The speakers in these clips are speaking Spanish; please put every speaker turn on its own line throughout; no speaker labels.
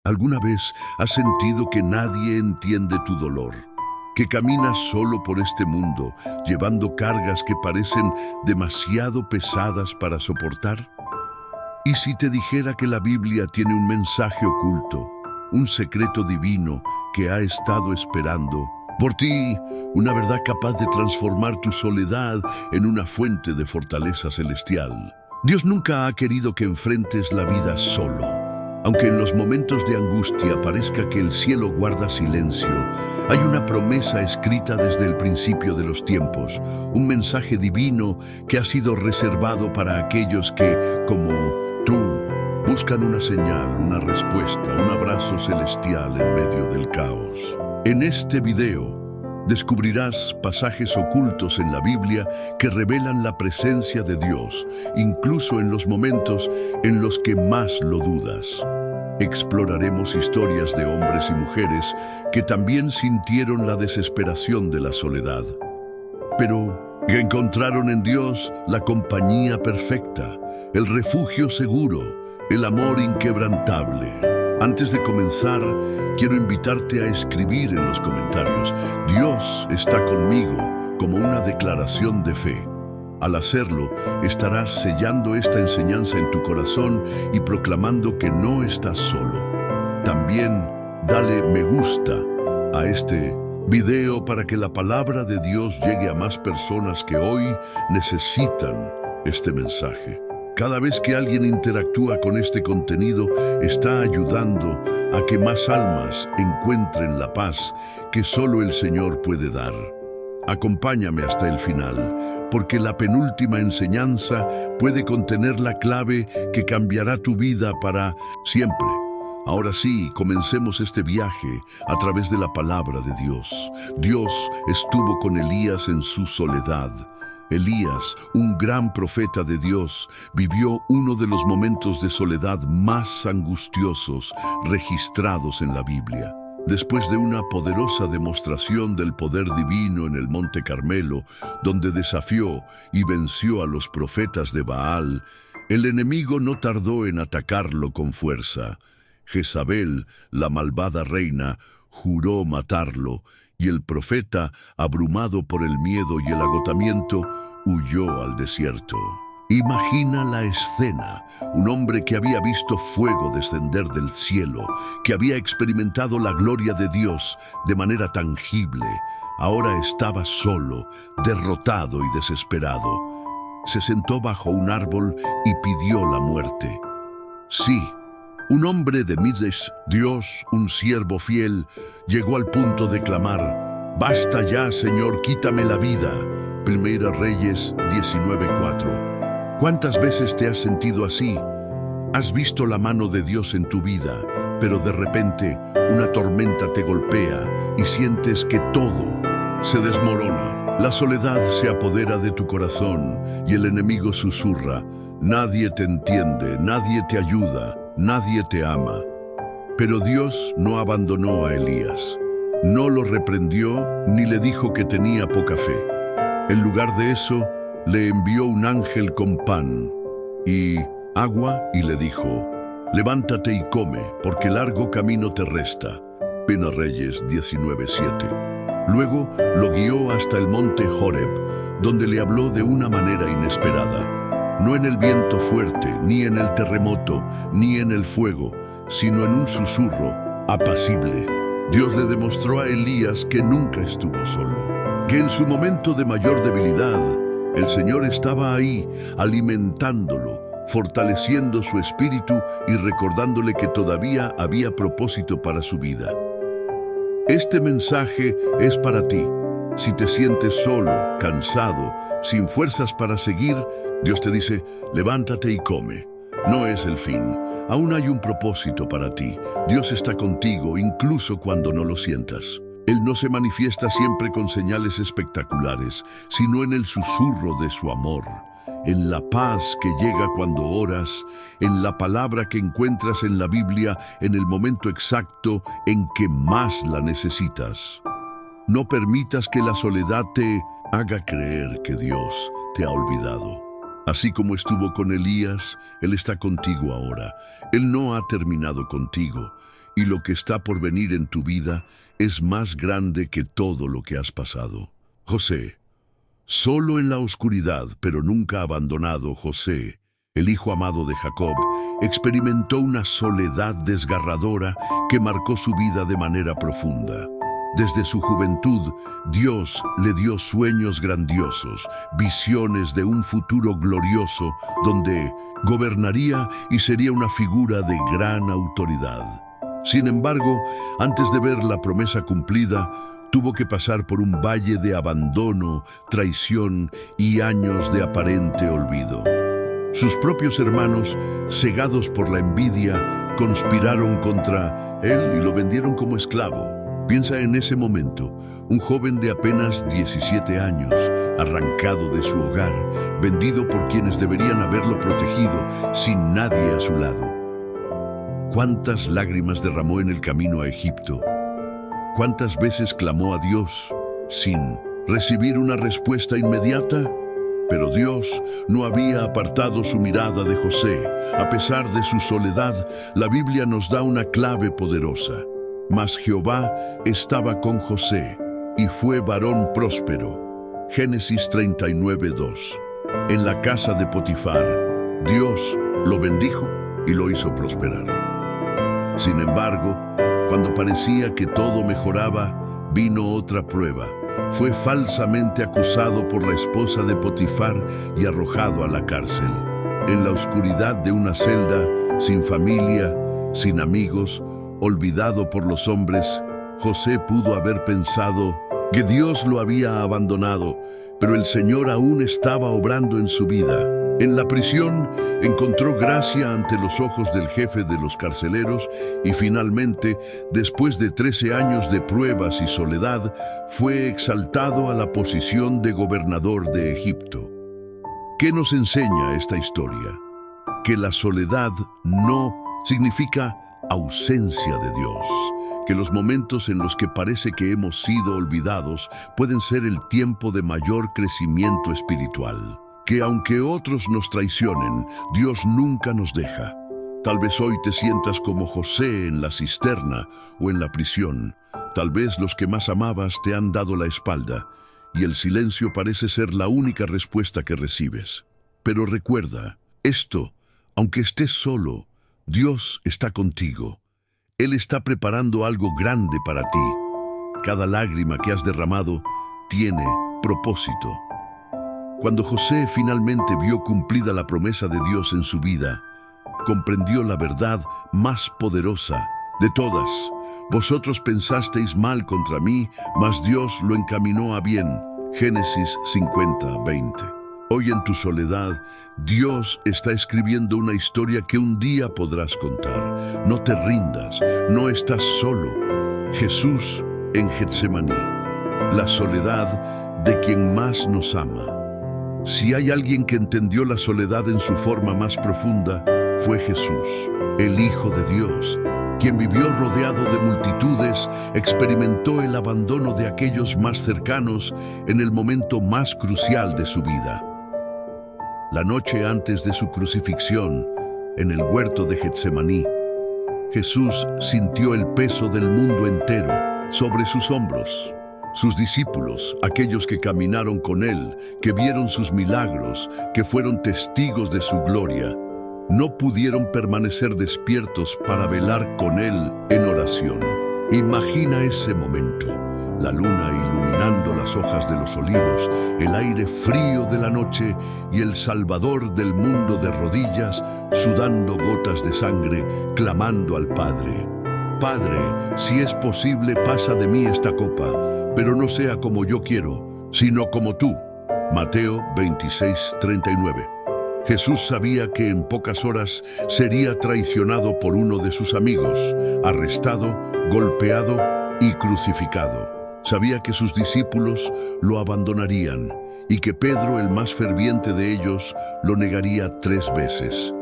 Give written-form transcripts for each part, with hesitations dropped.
¿Alguna vez has sentido que nadie entiende tu dolor? Que caminas solo por este mundo, llevando cargas que parecen demasiado pesadas para soportar? ¿Y si te dijera que la Biblia tiene un mensaje oculto, un secreto divino que ha estado esperando por ti, una verdad capaz de transformar tu soledad en una fuente de fortaleza celestial? Dios nunca ha querido que enfrentes la vida solo. Aunque en los momentos de angustia parezca que el cielo guarda silencio, hay una promesa escrita desde el principio de los tiempos, un mensaje divino que ha sido reservado para aquellos que, como tú, buscan una señal, una respuesta, un abrazo celestial en medio del caos. En este video descubrirás pasajes ocultos en la Biblia que revelan la presencia de Dios, incluso en los momentos en los que más lo dudas. Exploraremos historias de hombres y mujeres que también sintieron la desesperación de la soledad, pero que encontraron en Dios la compañía perfecta, el refugio seguro, el amor inquebrantable. Antes de comenzar, quiero invitarte a escribir en los comentarios: Dios está conmigo, como una declaración de fe. Al hacerlo, estarás sellando esta enseñanza en tu corazón y proclamando que no estás solo. También dale me gusta a este video para que la palabra de Dios llegue a más personas que hoy necesitan este mensaje. Cada vez que alguien interactúa con este contenido, está ayudando a que más almas encuentren la paz que solo el Señor puede dar. Acompáñame hasta el final, porque la penúltima enseñanza puede contener la clave que cambiará tu vida para siempre. Ahora sí, comencemos este viaje a través de la palabra de Dios. Dios estuvo con Elías en su soledad. Elías, un gran profeta de Dios, vivió uno de los momentos de soledad más angustiosos registrados en la Biblia. Después de una poderosa demostración del poder divino en el Monte Carmelo, donde desafió y venció a los profetas de Baal, el enemigo no tardó en atacarlo con fuerza. Jezabel, la malvada reina, juró matarlo, y el profeta, abrumado por el miedo y el agotamiento, huyó al desierto. Imagina la escena: un hombre que había visto fuego descender del cielo, que había experimentado la gloria de Dios de manera tangible, ahora estaba solo, derrotado y desesperado. Se sentó bajo un árbol y pidió la muerte. Sí, un hombre de Mides, Dios, un siervo fiel, llegó al punto de clamar: «Basta ya, Señor, quítame la vida». Primera Reyes 19:4. ¿Cuántas veces te has sentido así? Has visto la mano de Dios en tu vida, pero de repente una tormenta te golpea y sientes que todo se desmorona. La soledad se apodera de tu corazón y el enemigo susurra: «Nadie te entiende, nadie te ayuda, nadie te ama». Pero Dios no abandonó a Elías. No lo reprendió ni le dijo que tenía poca fe. En lugar de eso, le envió un ángel con pan y agua y le dijo: «Levántate y come, porque largo camino te resta». Primera Reyes 19:7. Luego lo guió hasta el monte Horeb, donde le habló de una manera inesperada. No en el viento fuerte, ni en el terremoto, ni en el fuego, sino en un susurro apacible. Dios le demostró a Elías que nunca estuvo solo, que en su momento de mayor debilidad, el Señor estaba ahí, alimentándolo, fortaleciendo su espíritu y recordándole que todavía había propósito para su vida. Este mensaje es para ti. Si te sientes solo, cansado, sin fuerzas para seguir, Dios te dice: «Levántate y come». No es el fin. Aún hay un propósito para ti. Dios está contigo, incluso cuando no lo sientas. Él no se manifiesta siempre con señales espectaculares, sino en el susurro de su amor, en la paz que llega cuando oras, en la palabra que encuentras en la Biblia en el momento exacto en que más la necesitas. No permitas que la soledad te haga creer que Dios te ha olvidado. Así como estuvo con Elías, Él está contigo ahora. Él no ha terminado contigo. y lo que está por venir en tu vida es más grande que todo lo que has pasado. José, solo en la oscuridad, pero nunca abandonado, José, el hijo amado de Jacob, experimentó una soledad desgarradora que marcó su vida de manera profunda. Desde su juventud, Dios le dio sueños grandiosos, visiones de un futuro glorioso donde gobernaría y sería una figura de gran autoridad. Sin embargo, antes de ver la promesa cumplida, tuvo que pasar por un valle de abandono, traición y años de aparente olvido. Sus propios hermanos, cegados por la envidia, conspiraron contra él y lo vendieron como esclavo. Piensa en ese momento, un joven de apenas 17 años, arrancado de su hogar, vendido por quienes deberían haberlo protegido, sin nadie a su lado. ¿Cuántas lágrimas derramó en el camino a Egipto? ¿Cuántas veces clamó a Dios sin recibir una respuesta inmediata? Pero Dios no había apartado su mirada de José. A pesar de su soledad, la Biblia nos da una clave poderosa. Mas Jehová estaba con José, y fue varón próspero. Génesis 39:2. En la casa de Potifar, Dios lo bendijo y lo hizo prosperar. Sin embargo, cuando parecía que todo mejoraba, vino otra prueba. Fue falsamente acusado por la esposa de Potifar y arrojado a la cárcel. En la oscuridad de una celda, sin familia, sin amigos, olvidado por los hombres, José pudo haber pensado que Dios lo había abandonado, pero el Señor aún estaba obrando en su vida. En la prisión encontró gracia ante los ojos del jefe de los carceleros y finalmente, después de 13 años de pruebas y soledad, fue exaltado a la posición de gobernador de Egipto. ¿Qué nos enseña esta historia? Que la soledad no significa ausencia de Dios, que los momentos en los que parece que hemos sido olvidados pueden ser el tiempo de mayor crecimiento espiritual, que aunque otros nos traicionen, Dios nunca nos deja. Tal vez hoy te sientas como José en la cisterna o en la prisión. Tal vez los que más amabas te han dado la espalda y el silencio parece ser la única respuesta que recibes. Pero recuerda, aunque estés solo, Dios está contigo. Él está preparando algo grande para ti. Cada lágrima que has derramado tiene propósito. Cuando José finalmente vio cumplida la promesa de Dios en su vida, comprendió la verdad más poderosa de todas. Vosotros pensasteis mal contra mí, mas Dios lo encaminó a bien. Génesis 50:20. Hoy en tu soledad, Dios está escribiendo una historia que un día podrás contar. No te rindas, no estás solo. Jesús en Getsemaní, la soledad de quien más nos ama. Si hay alguien que entendió la soledad en su forma más profunda, fue Jesús, el Hijo de Dios, quien vivió rodeado de multitudes, experimentó el abandono de aquellos más cercanos en el momento más crucial de su vida. La noche antes de su crucifixión, en el huerto de Getsemaní, Jesús sintió el peso del mundo entero sobre sus hombros. Sus discípulos, aquellos que caminaron con él, que vieron sus milagros, que fueron testigos de su gloria, no pudieron permanecer despiertos para velar con él en oración. Imagina ese momento. La luna iluminando las hojas de los olivos, el aire frío de la noche y el Salvador del mundo de rodillas, sudando gotas de sangre, clamando al Padre. Padre, si es posible, pasa de mí esta copa, pero no sea como yo quiero, sino como tú. Mateo 26:39. Jesús sabía que en pocas horas sería traicionado por uno de sus amigos, arrestado, golpeado y crucificado. Sabía que sus discípulos lo abandonarían y que Pedro, el más ferviente de ellos, lo negaría 3 veces.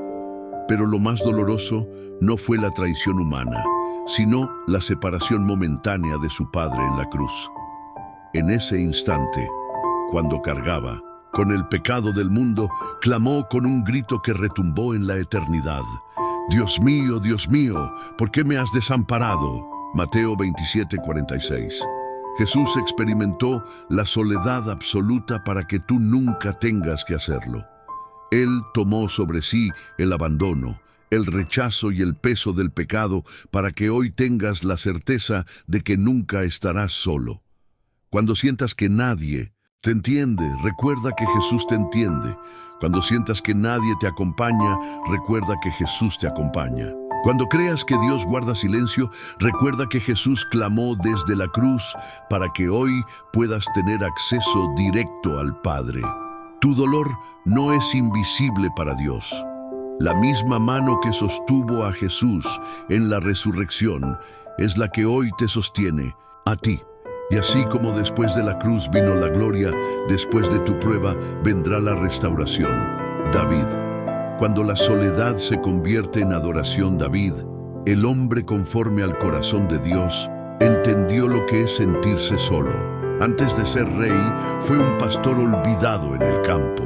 Pero lo más doloroso no fue la traición humana, sino la separación momentánea de su Padre en la cruz. En ese instante, cuando cargaba con el pecado del mundo, clamó con un grito que retumbó en la eternidad: Dios mío, ¿por qué me has desamparado? Mateo 27:46. Jesús experimentó la soledad absoluta para que tú nunca tengas que hacerlo. Él tomó sobre sí el abandono, el rechazo y el peso del pecado para que hoy tengas la certeza de que nunca estarás solo. Cuando sientas que nadie te entiende, recuerda que Jesús te entiende. Cuando sientas que nadie te acompaña, recuerda que Jesús te acompaña. Cuando creas que Dios guarda silencio, recuerda que Jesús clamó desde la cruz para que hoy puedas tener acceso directo al Padre. Tu dolor no es invisible para Dios. La misma mano que sostuvo a Jesús en la resurrección es la que hoy te sostiene a ti. Y así como después de la cruz vino la gloria, después de tu prueba vendrá la restauración. David. Cuando la soledad se convierte en adoración, David, el hombre conforme al corazón de Dios, entendió lo que es sentirse solo. Antes de ser rey, fue un pastor olvidado en el campo,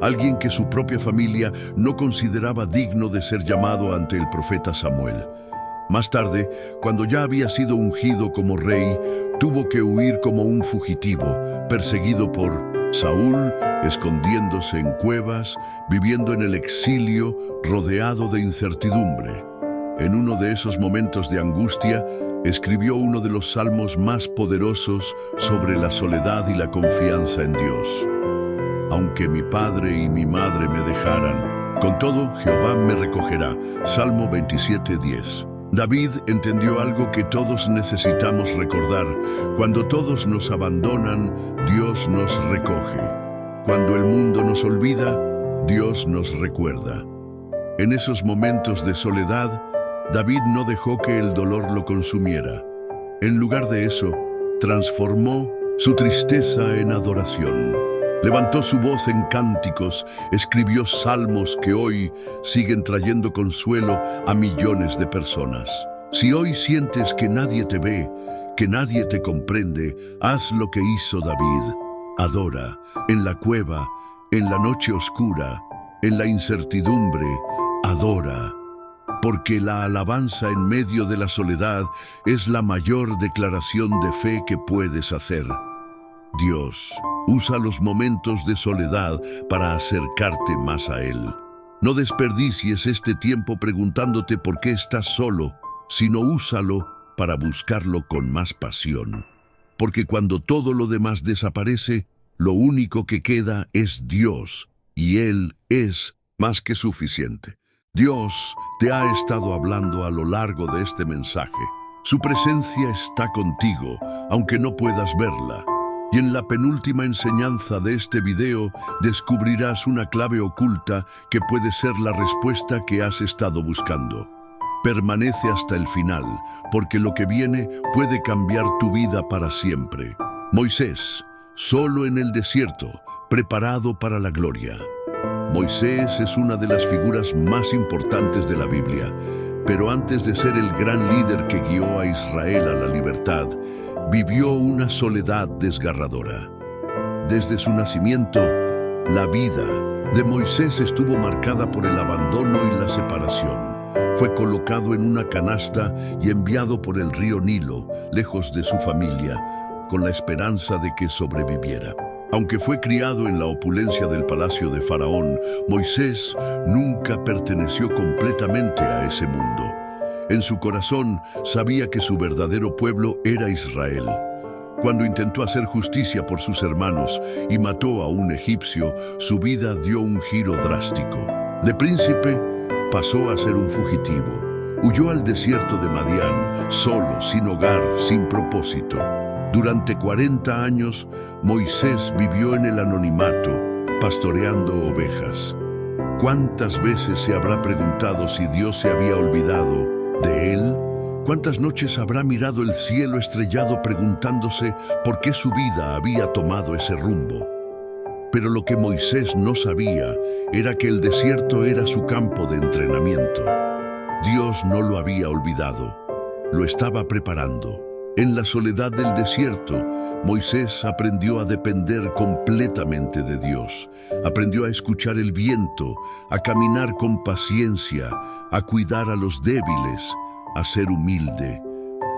alguien que su propia familia no consideraba digno de ser llamado ante el profeta Samuel. Más tarde, cuando ya había sido ungido como rey, tuvo que huir como un fugitivo, perseguido por Saúl, escondiéndose en cuevas, viviendo en el exilio, rodeado de incertidumbre. En uno de esos momentos de angustia, escribió uno de los salmos más poderosos sobre la soledad y la confianza en Dios. Aunque mi padre y mi madre me dejaran, con todo Jehová me recogerá. Salmo 27:10. David entendió algo que todos necesitamos recordar. Cuando todos nos abandonan, Dios nos recoge. Cuando el mundo nos olvida, Dios nos recuerda. En esos momentos de soledad, David no dejó que el dolor lo consumiera. En lugar de eso, transformó su tristeza en adoración. Levantó su voz en cánticos, escribió salmos que hoy siguen trayendo consuelo a millones de personas. Si hoy sientes que nadie te ve, que nadie te comprende, haz lo que hizo David. Adora, en la cueva, en la noche oscura, en la incertidumbre, adora. Porque la alabanza en medio de la soledad es la mayor declaración de fe que puedes hacer. Dios usa los momentos de soledad para acercarte más a Él. No desperdicies este tiempo preguntándote por qué estás solo, sino úsalo para buscarlo con más pasión. Porque cuando todo lo demás desaparece, lo único que queda es Dios, y Él es más que suficiente. Dios te ha estado hablando a lo largo de este mensaje. Su presencia está contigo, aunque no puedas verla. Y en la penúltima enseñanza de este video descubrirás una clave oculta que puede ser la respuesta que has estado buscando. Permanece hasta el final, porque lo que viene puede cambiar tu vida para siempre. Moisés, solo en el desierto, preparado para la gloria. Moisés es una de las figuras más importantes de la Biblia, pero antes de ser el gran líder que guió a Israel a la libertad, vivió una soledad desgarradora. Desde su nacimiento, la vida de Moisés estuvo marcada por el abandono y la separación. Fue colocado en una canasta y enviado por el río Nilo, lejos de su familia, con la esperanza de que sobreviviera. Aunque fue criado en la opulencia del palacio de Faraón, Moisés nunca perteneció completamente a ese mundo. En su corazón sabía que su verdadero pueblo era Israel. Cuando intentó hacer justicia por sus hermanos y mató a un egipcio, su vida dio un giro drástico. De príncipe, pasó a ser un fugitivo. Huyó al desierto de Madián, solo, sin hogar, sin propósito. Durante 40 años, Moisés vivió en el anonimato, pastoreando ovejas. ¿Cuántas veces se habrá preguntado si Dios se había olvidado de él? ¿Cuántas noches habrá mirado el cielo estrellado preguntándose por qué su vida había tomado ese rumbo? Pero lo que Moisés no sabía era que el desierto era su campo de entrenamiento. Dios no lo había olvidado, lo estaba preparando. En la soledad del desierto, Moisés aprendió a depender completamente de Dios. Aprendió a escuchar el viento, a caminar con paciencia, a cuidar a los débiles, a ser humilde.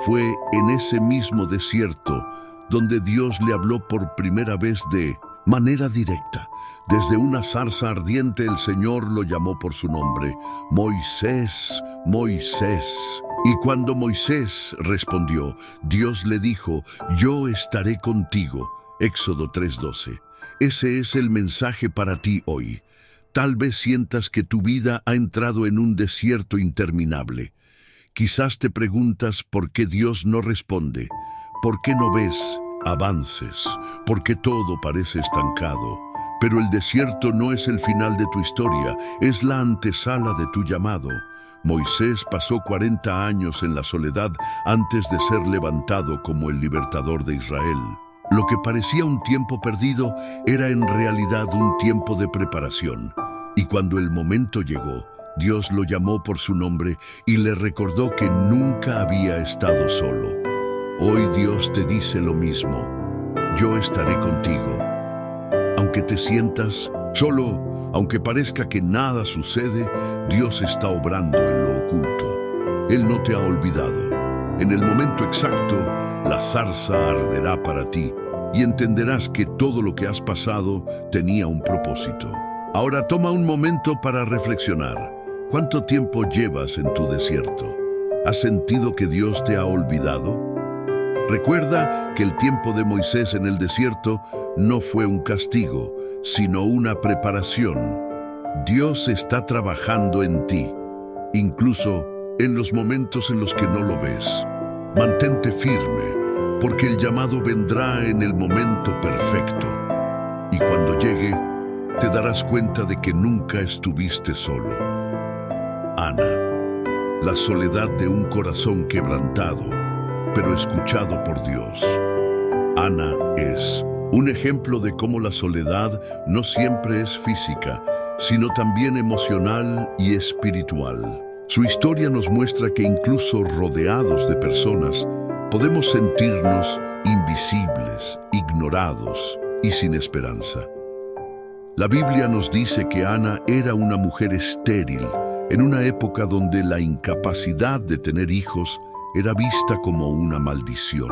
Fue en ese mismo desierto donde Dios le habló por primera vez de manera directa. Desde una zarza ardiente el Señor lo llamó por su nombre: Moisés, Moisés. Y cuando Moisés respondió, Dios le dijo: yo estaré contigo. Éxodo 3:12. Ese es el mensaje para ti hoy. Tal vez sientas que tu vida ha entrado en un desierto interminable. Quizás te preguntas por qué Dios no responde, por qué no ves avances, por qué todo parece estancado. Pero el desierto no es el final de tu historia, es la antesala de tu llamado. Moisés pasó 40 años en la soledad antes de ser levantado como el libertador de Israel. Lo que parecía un tiempo perdido era en realidad un tiempo de preparación. Y cuando el momento llegó, Dios lo llamó por su nombre y le recordó que nunca había estado solo. Hoy Dios te dice lo mismo: yo estaré contigo. Aunque te sientas solo, aunque parezca que nada sucede, Dios está obrando en lo oculto. Él no te ha olvidado. En el momento exacto, la zarza arderá para ti y entenderás que todo lo que has pasado tenía un propósito. Ahora toma un momento para reflexionar. ¿Cuánto tiempo llevas en tu desierto? ¿Has sentido que Dios te ha olvidado? Recuerda que el tiempo de Moisés en el desierto no fue un castigo, sino una preparación. Dios está trabajando en ti, incluso en los momentos en los que no lo ves. Mantente firme, porque el llamado vendrá en el momento perfecto. Y cuando llegue, te darás cuenta de que nunca estuviste solo. Ana, la soledad de un corazón quebrantado, pero escuchado por Dios. Ana es un ejemplo de cómo la soledad no siempre es física, sino también emocional y espiritual. Su historia nos muestra que incluso rodeados de personas, podemos sentirnos invisibles, ignorados y sin esperanza. La Biblia nos dice que Ana era una mujer estéril, en una época donde la incapacidad de tener hijos era vista como una maldición.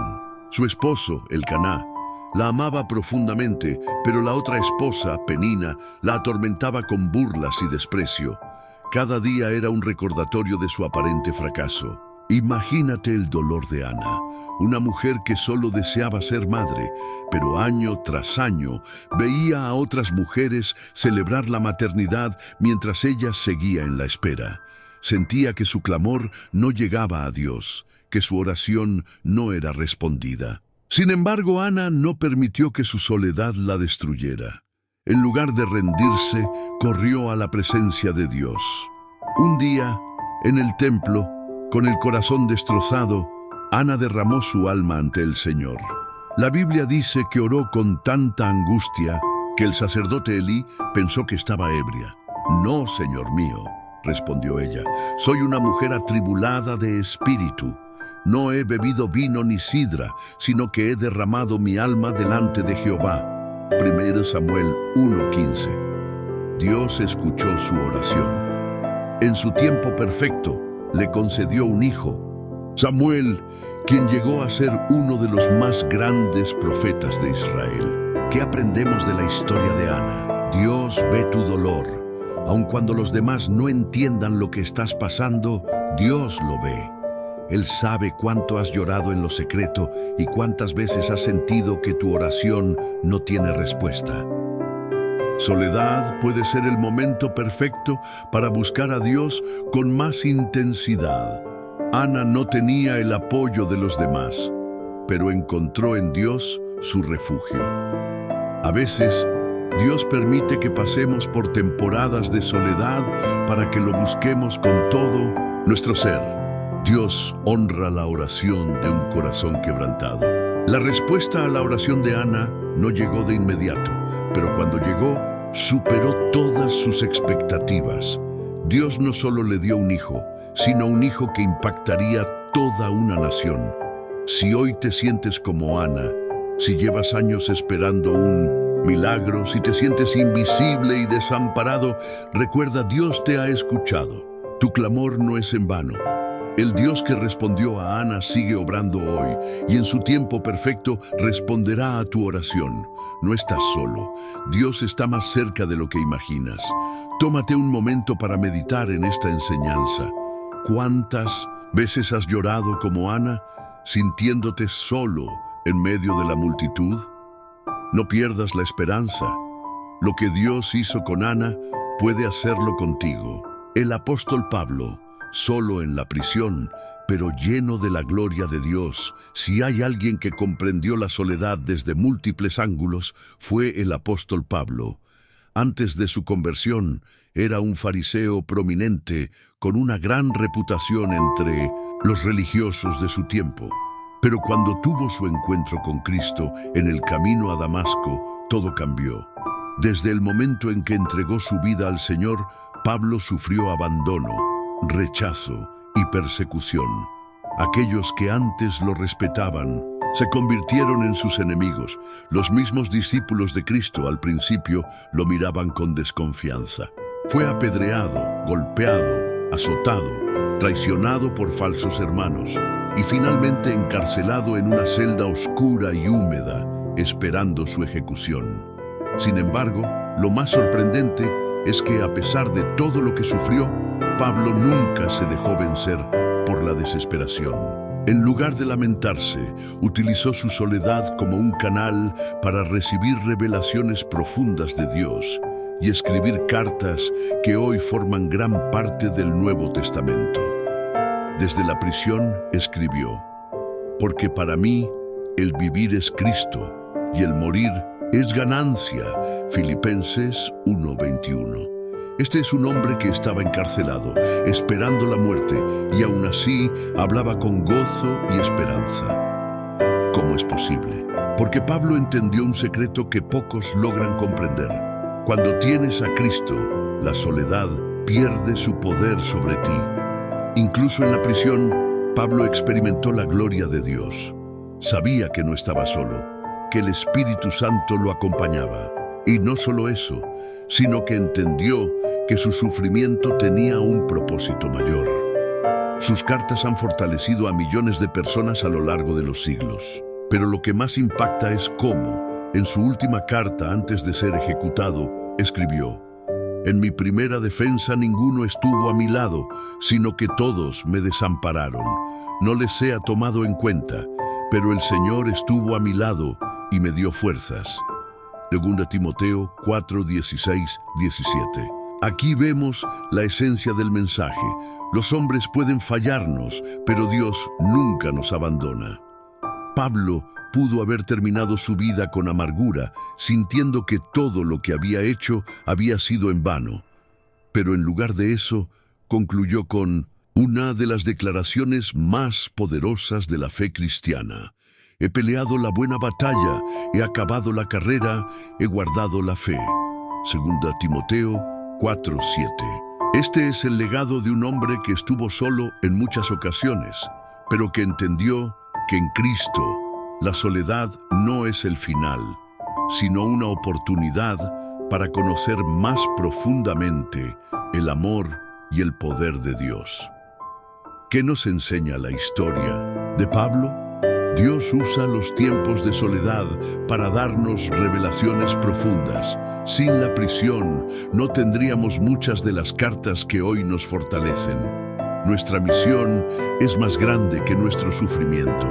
Su esposo, Elcaná, la amaba profundamente, pero la otra esposa, Penina, la atormentaba con burlas y desprecio. Cada día era un recordatorio de su aparente fracaso. Imagínate el dolor de Ana, una mujer que solo deseaba ser madre, pero año tras año veía a otras mujeres celebrar la maternidad mientras ella seguía en la espera. Sentía que su clamor no llegaba a Dios, que su oración no era respondida. Sin embargo, Ana no permitió que su soledad la destruyera. En lugar de rendirse, corrió a la presencia de Dios. Un día, en el templo, con el corazón destrozado, Ana derramó su alma ante el Señor. La Biblia dice que oró con tanta angustia que el sacerdote Elí pensó que estaba ebria. «No, Señor mío», respondió ella, «soy una mujer atribulada de espíritu. No he bebido vino ni sidra, sino que he derramado mi alma delante de Jehová». 1 Samuel 1:15. Dios escuchó su oración. En su tiempo perfecto, le concedió un hijo, Samuel, quien llegó a ser uno de los más grandes profetas de Israel. ¿Qué aprendemos de la historia de Ana? Dios ve tu dolor. Aun cuando los demás no entiendan lo que estás pasando, Dios lo ve. Él sabe cuánto has llorado en lo secreto y cuántas veces has sentido que tu oración no tiene respuesta. Soledad puede ser el momento perfecto para buscar a Dios con más intensidad. Ana no tenía el apoyo de los demás, pero encontró en Dios su refugio. A veces, Dios permite que pasemos por temporadas de soledad para que lo busquemos con todo nuestro ser. Dios honra la oración de un corazón quebrantado. La respuesta a la oración de Ana no llegó de inmediato, pero cuando llegó, superó todas sus expectativas. Dios no solo le dio un hijo, sino un hijo que impactaría toda una nación. Si hoy te sientes como Ana, si llevas años esperando un milagro, si te sientes invisible y desamparado, recuerda, Dios te ha escuchado. Tu clamor no es en vano. El Dios que respondió a Ana sigue obrando hoy y en su tiempo perfecto responderá a tu oración. No estás solo. Dios está más cerca de lo que imaginas. Tómate un momento para meditar en esta enseñanza. ¿Cuántas veces has llorado como Ana, sintiéndote solo en medio de la multitud? No pierdas la esperanza. Lo que Dios hizo con Ana puede hacerlo contigo. El apóstol Pablo, solo en la prisión, pero lleno de la gloria de Dios. Si hay alguien que comprendió la soledad desde múltiples ángulos, fue el apóstol Pablo. Antes de su conversión, era un fariseo prominente con una gran reputación entre los religiosos de su tiempo. Pero cuando tuvo su encuentro con Cristo en el camino a Damasco, todo cambió. Desde el momento en que entregó su vida al Señor, Pablo sufrió abandono, rechazo y persecución. Aquellos que antes lo respetaban se convirtieron en sus enemigos. Los mismos discípulos de Cristo al principio lo miraban con desconfianza. Fue apedreado, golpeado, azotado, traicionado por falsos hermanos y finalmente encarcelado en una celda oscura y húmeda, esperando su ejecución. Sin embargo, lo más sorprendente es que a pesar de todo lo que sufrió, Pablo nunca se dejó vencer por la desesperación. En lugar de lamentarse, utilizó su soledad como un canal para recibir revelaciones profundas de Dios y escribir cartas que hoy forman gran parte del Nuevo Testamento. Desde la prisión escribió: «Porque para mí el vivir es Cristo y el morir es ganancia». Filipenses 1:21. Este es un hombre que estaba encarcelado, esperando la muerte, y aún así hablaba con gozo y esperanza. ¿Cómo es posible? Porque Pablo entendió un secreto que pocos logran comprender. Cuando tienes a Cristo, la soledad pierde su poder sobre ti. Incluso en la prisión, Pablo experimentó la gloria de Dios. Sabía que no estaba solo, que el Espíritu Santo lo acompañaba. Y no solo eso, sino que entendió que su sufrimiento tenía un propósito mayor. Sus cartas han fortalecido a millones de personas a lo largo de los siglos. Pero lo que más impacta es cómo, en su última carta antes de ser ejecutado, escribió: «En mi primera defensa ninguno estuvo a mi lado, sino que todos me desampararon. No les sea tomado en cuenta, pero el Señor estuvo a mi lado y me dio fuerzas». 2 Timoteo 4, 16, 17. Aquí vemos la esencia del mensaje. Los hombres pueden fallarnos, pero Dios nunca nos abandona. Pablo pudo haber terminado su vida con amargura, sintiendo que todo lo que había hecho había sido en vano. Pero en lugar de eso, concluyó con una de las declaraciones más poderosas de la fe cristiana: «He peleado la buena batalla, he acabado la carrera, he guardado la fe». 2 Timoteo 4:7. Este es el legado de un hombre que estuvo solo en muchas ocasiones, pero que entendió que en Cristo la soledad no es el final, sino una oportunidad para conocer más profundamente el amor y el poder de Dios. ¿Qué nos enseña la historia de Pablo? Dios usa los tiempos de soledad para darnos revelaciones profundas. Sin la prisión, no tendríamos muchas de las cartas que hoy nos fortalecen. Nuestra misión es más grande que nuestro sufrimiento.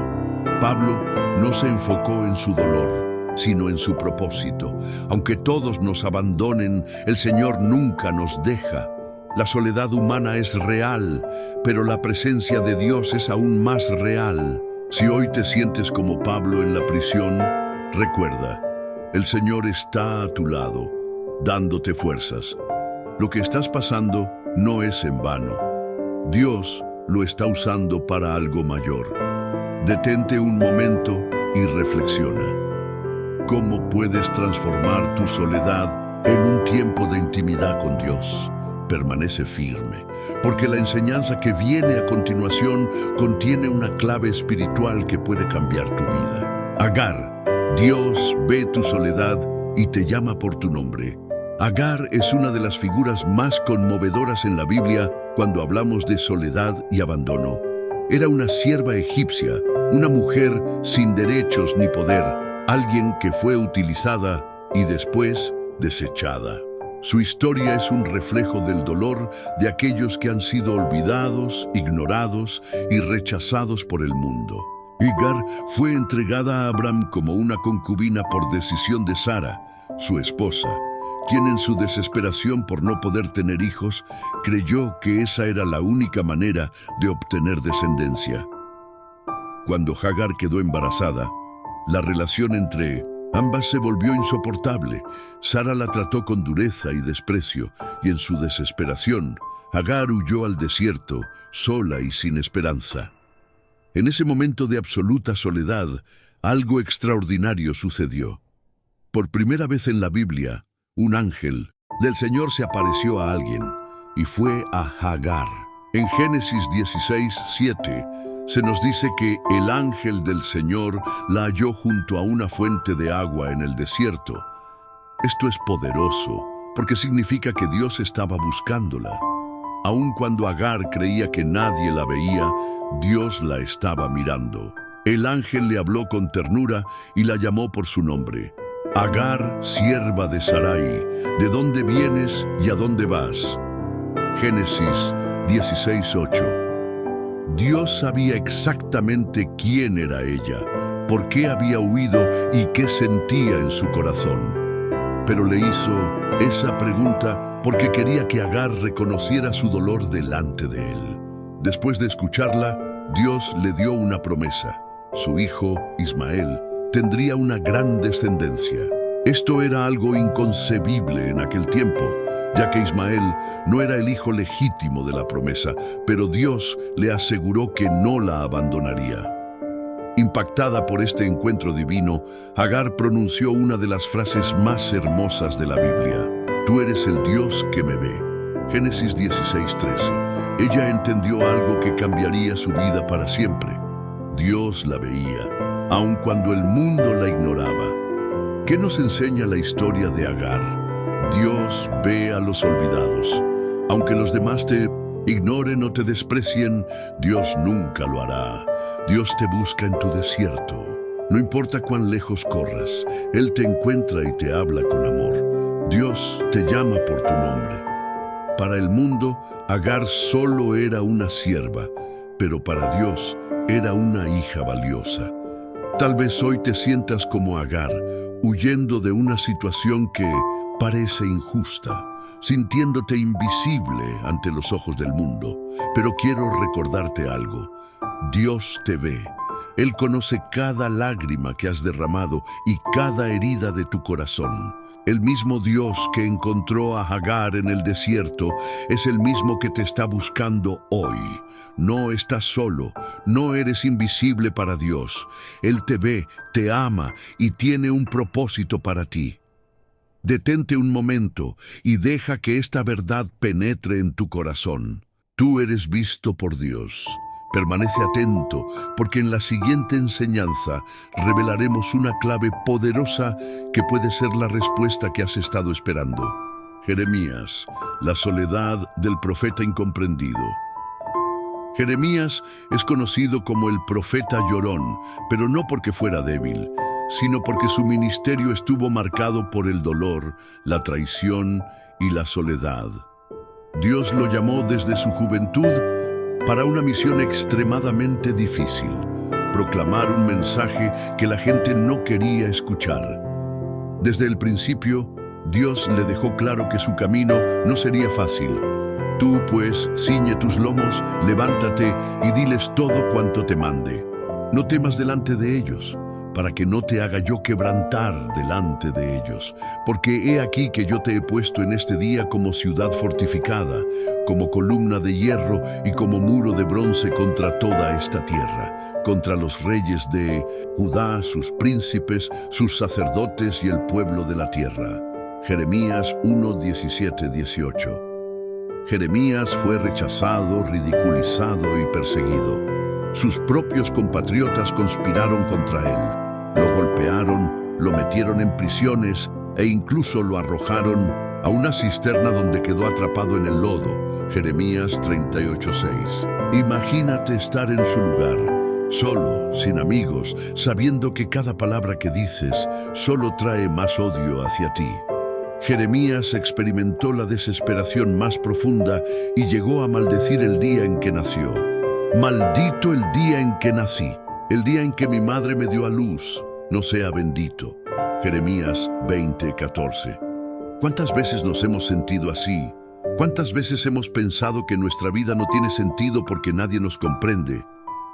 Pablo no se enfocó en su dolor, sino en su propósito. Aunque todos nos abandonen, el Señor nunca nos deja. La soledad humana es real, pero la presencia de Dios es aún más real. Si hoy te sientes como Pablo en la prisión, recuerda, el Señor está a tu lado, dándote fuerzas. Lo que estás pasando no es en vano. Dios lo está usando para algo mayor. Detente un momento y reflexiona. ¿Cómo puedes transformar tu soledad en un tiempo de intimidad con Dios? permanece firme, porque la enseñanza que viene a continuación contiene una clave espiritual que puede cambiar tu vida. Agar, Dios ve tu soledad y te llama por tu nombre. Agar es una de las figuras más conmovedoras en la Biblia cuando hablamos de soledad y abandono. Era una sierva egipcia, una mujer sin derechos ni poder, alguien que fue utilizada y después desechada. Su historia es un reflejo del dolor de aquellos que han sido olvidados, ignorados y rechazados por el mundo. Agar fue entregada a Abraham como una concubina por decisión de Sara, su esposa, quien en su desesperación por no poder tener hijos, creyó que esa era la única manera de obtener descendencia. Cuando Agar quedó embarazada, la relación entre ambas se volvió insoportable. Sara la trató con dureza y desprecio, y en su desesperación, Agar huyó al desierto, sola y sin esperanza. En ese momento de absoluta soledad, algo extraordinario sucedió. Por primera vez en la Biblia, un ángel del Señor se apareció a alguien, y fue a Agar. En Génesis 16:7, se nos dice que el ángel del Señor la halló junto a una fuente de agua en el desierto. Esto es poderoso, porque significa que Dios estaba buscándola. Aun cuando Agar creía que nadie la veía, Dios la estaba mirando. El ángel le habló con ternura y la llamó por su nombre. Agar, sierva de Sarai, ¿de dónde vienes y a dónde vas? Génesis 16:8. Dios sabía exactamente quién era ella, por qué había huido y qué sentía en su corazón. Pero le hizo esa pregunta porque quería que Agar reconociera su dolor delante de él. Después de escucharla, Dios le dio una promesa. Su hijo, Ismael, tendría una gran descendencia. Esto era algo inconcebible en aquel tiempo, ya que Ismael no era el hijo legítimo de la promesa, pero Dios le aseguró que no la abandonaría. Impactada por este encuentro divino, Agar pronunció una de las frases más hermosas de la Biblia: «Tú eres el Dios que me ve». Génesis 16:13. Ella entendió algo que cambiaría su vida para siempre. Dios la veía, aun cuando el mundo la ignoraba. ¿Qué nos enseña la historia de Agar? Dios ve a los olvidados. Aunque los demás te ignoren o te desprecien, Dios nunca lo hará. Dios te busca en tu desierto. No importa cuán lejos corras, Él te encuentra y te habla con amor. Dios te llama por tu nombre. Para el mundo, Agar solo era una sierva, pero para Dios era una hija valiosa. Tal vez hoy te sientas como Agar, huyendo de una situación que parece injusta, sintiéndote invisible ante los ojos del mundo. Pero quiero recordarte algo. Dios te ve. Él conoce cada lágrima que has derramado y cada herida de tu corazón. El mismo Dios que encontró a Agar en el desierto es el mismo que te está buscando hoy. No estás solo, no eres invisible para Dios. Él te ve, te ama y tiene un propósito para ti. Detente un momento y deja que esta verdad penetre en tu corazón. Tú eres visto por Dios. Permanece atento, porque en la siguiente enseñanza revelaremos una clave poderosa que puede ser la respuesta que has estado esperando. Jeremías, la soledad del profeta incomprendido. Jeremías es conocido como el profeta llorón, pero no porque fuera débil, sino porque su ministerio estuvo marcado por el dolor, la traición y la soledad. Dios lo llamó desde su juventud para una misión extremadamente difícil: proclamar un mensaje que la gente no quería escuchar. Desde el principio, Dios le dejó claro que su camino no sería fácil. Tú, pues, ciñe tus lomos, levántate y diles todo cuanto te mande. No temas delante de ellos, para que no te haga yo quebrantar delante de ellos. Porque he aquí que yo te he puesto en este día como ciudad fortificada, como columna de hierro y como muro de bronce contra toda esta tierra, contra los reyes de Judá, sus príncipes, sus sacerdotes y el pueblo de la tierra. Jeremías 1:17-18. Jeremías fue rechazado, ridiculizado y perseguido. Sus propios compatriotas conspiraron contra él. Lo golpearon, lo metieron en prisiones e incluso lo arrojaron a una cisterna donde quedó atrapado en el lodo. Jeremías 38:6. Imagínate estar en su lugar, solo, sin amigos, sabiendo que cada palabra que dices solo trae más odio hacia ti. Jeremías experimentó la desesperación más profunda y llegó a maldecir el día en que nació. Maldito el día en que nací, el día en que mi madre me dio a luz, no sea bendito. Jeremías 20:14. ¿Cuántas veces nos hemos sentido así? ¿Cuántas veces hemos pensado que nuestra vida no tiene sentido porque nadie nos comprende?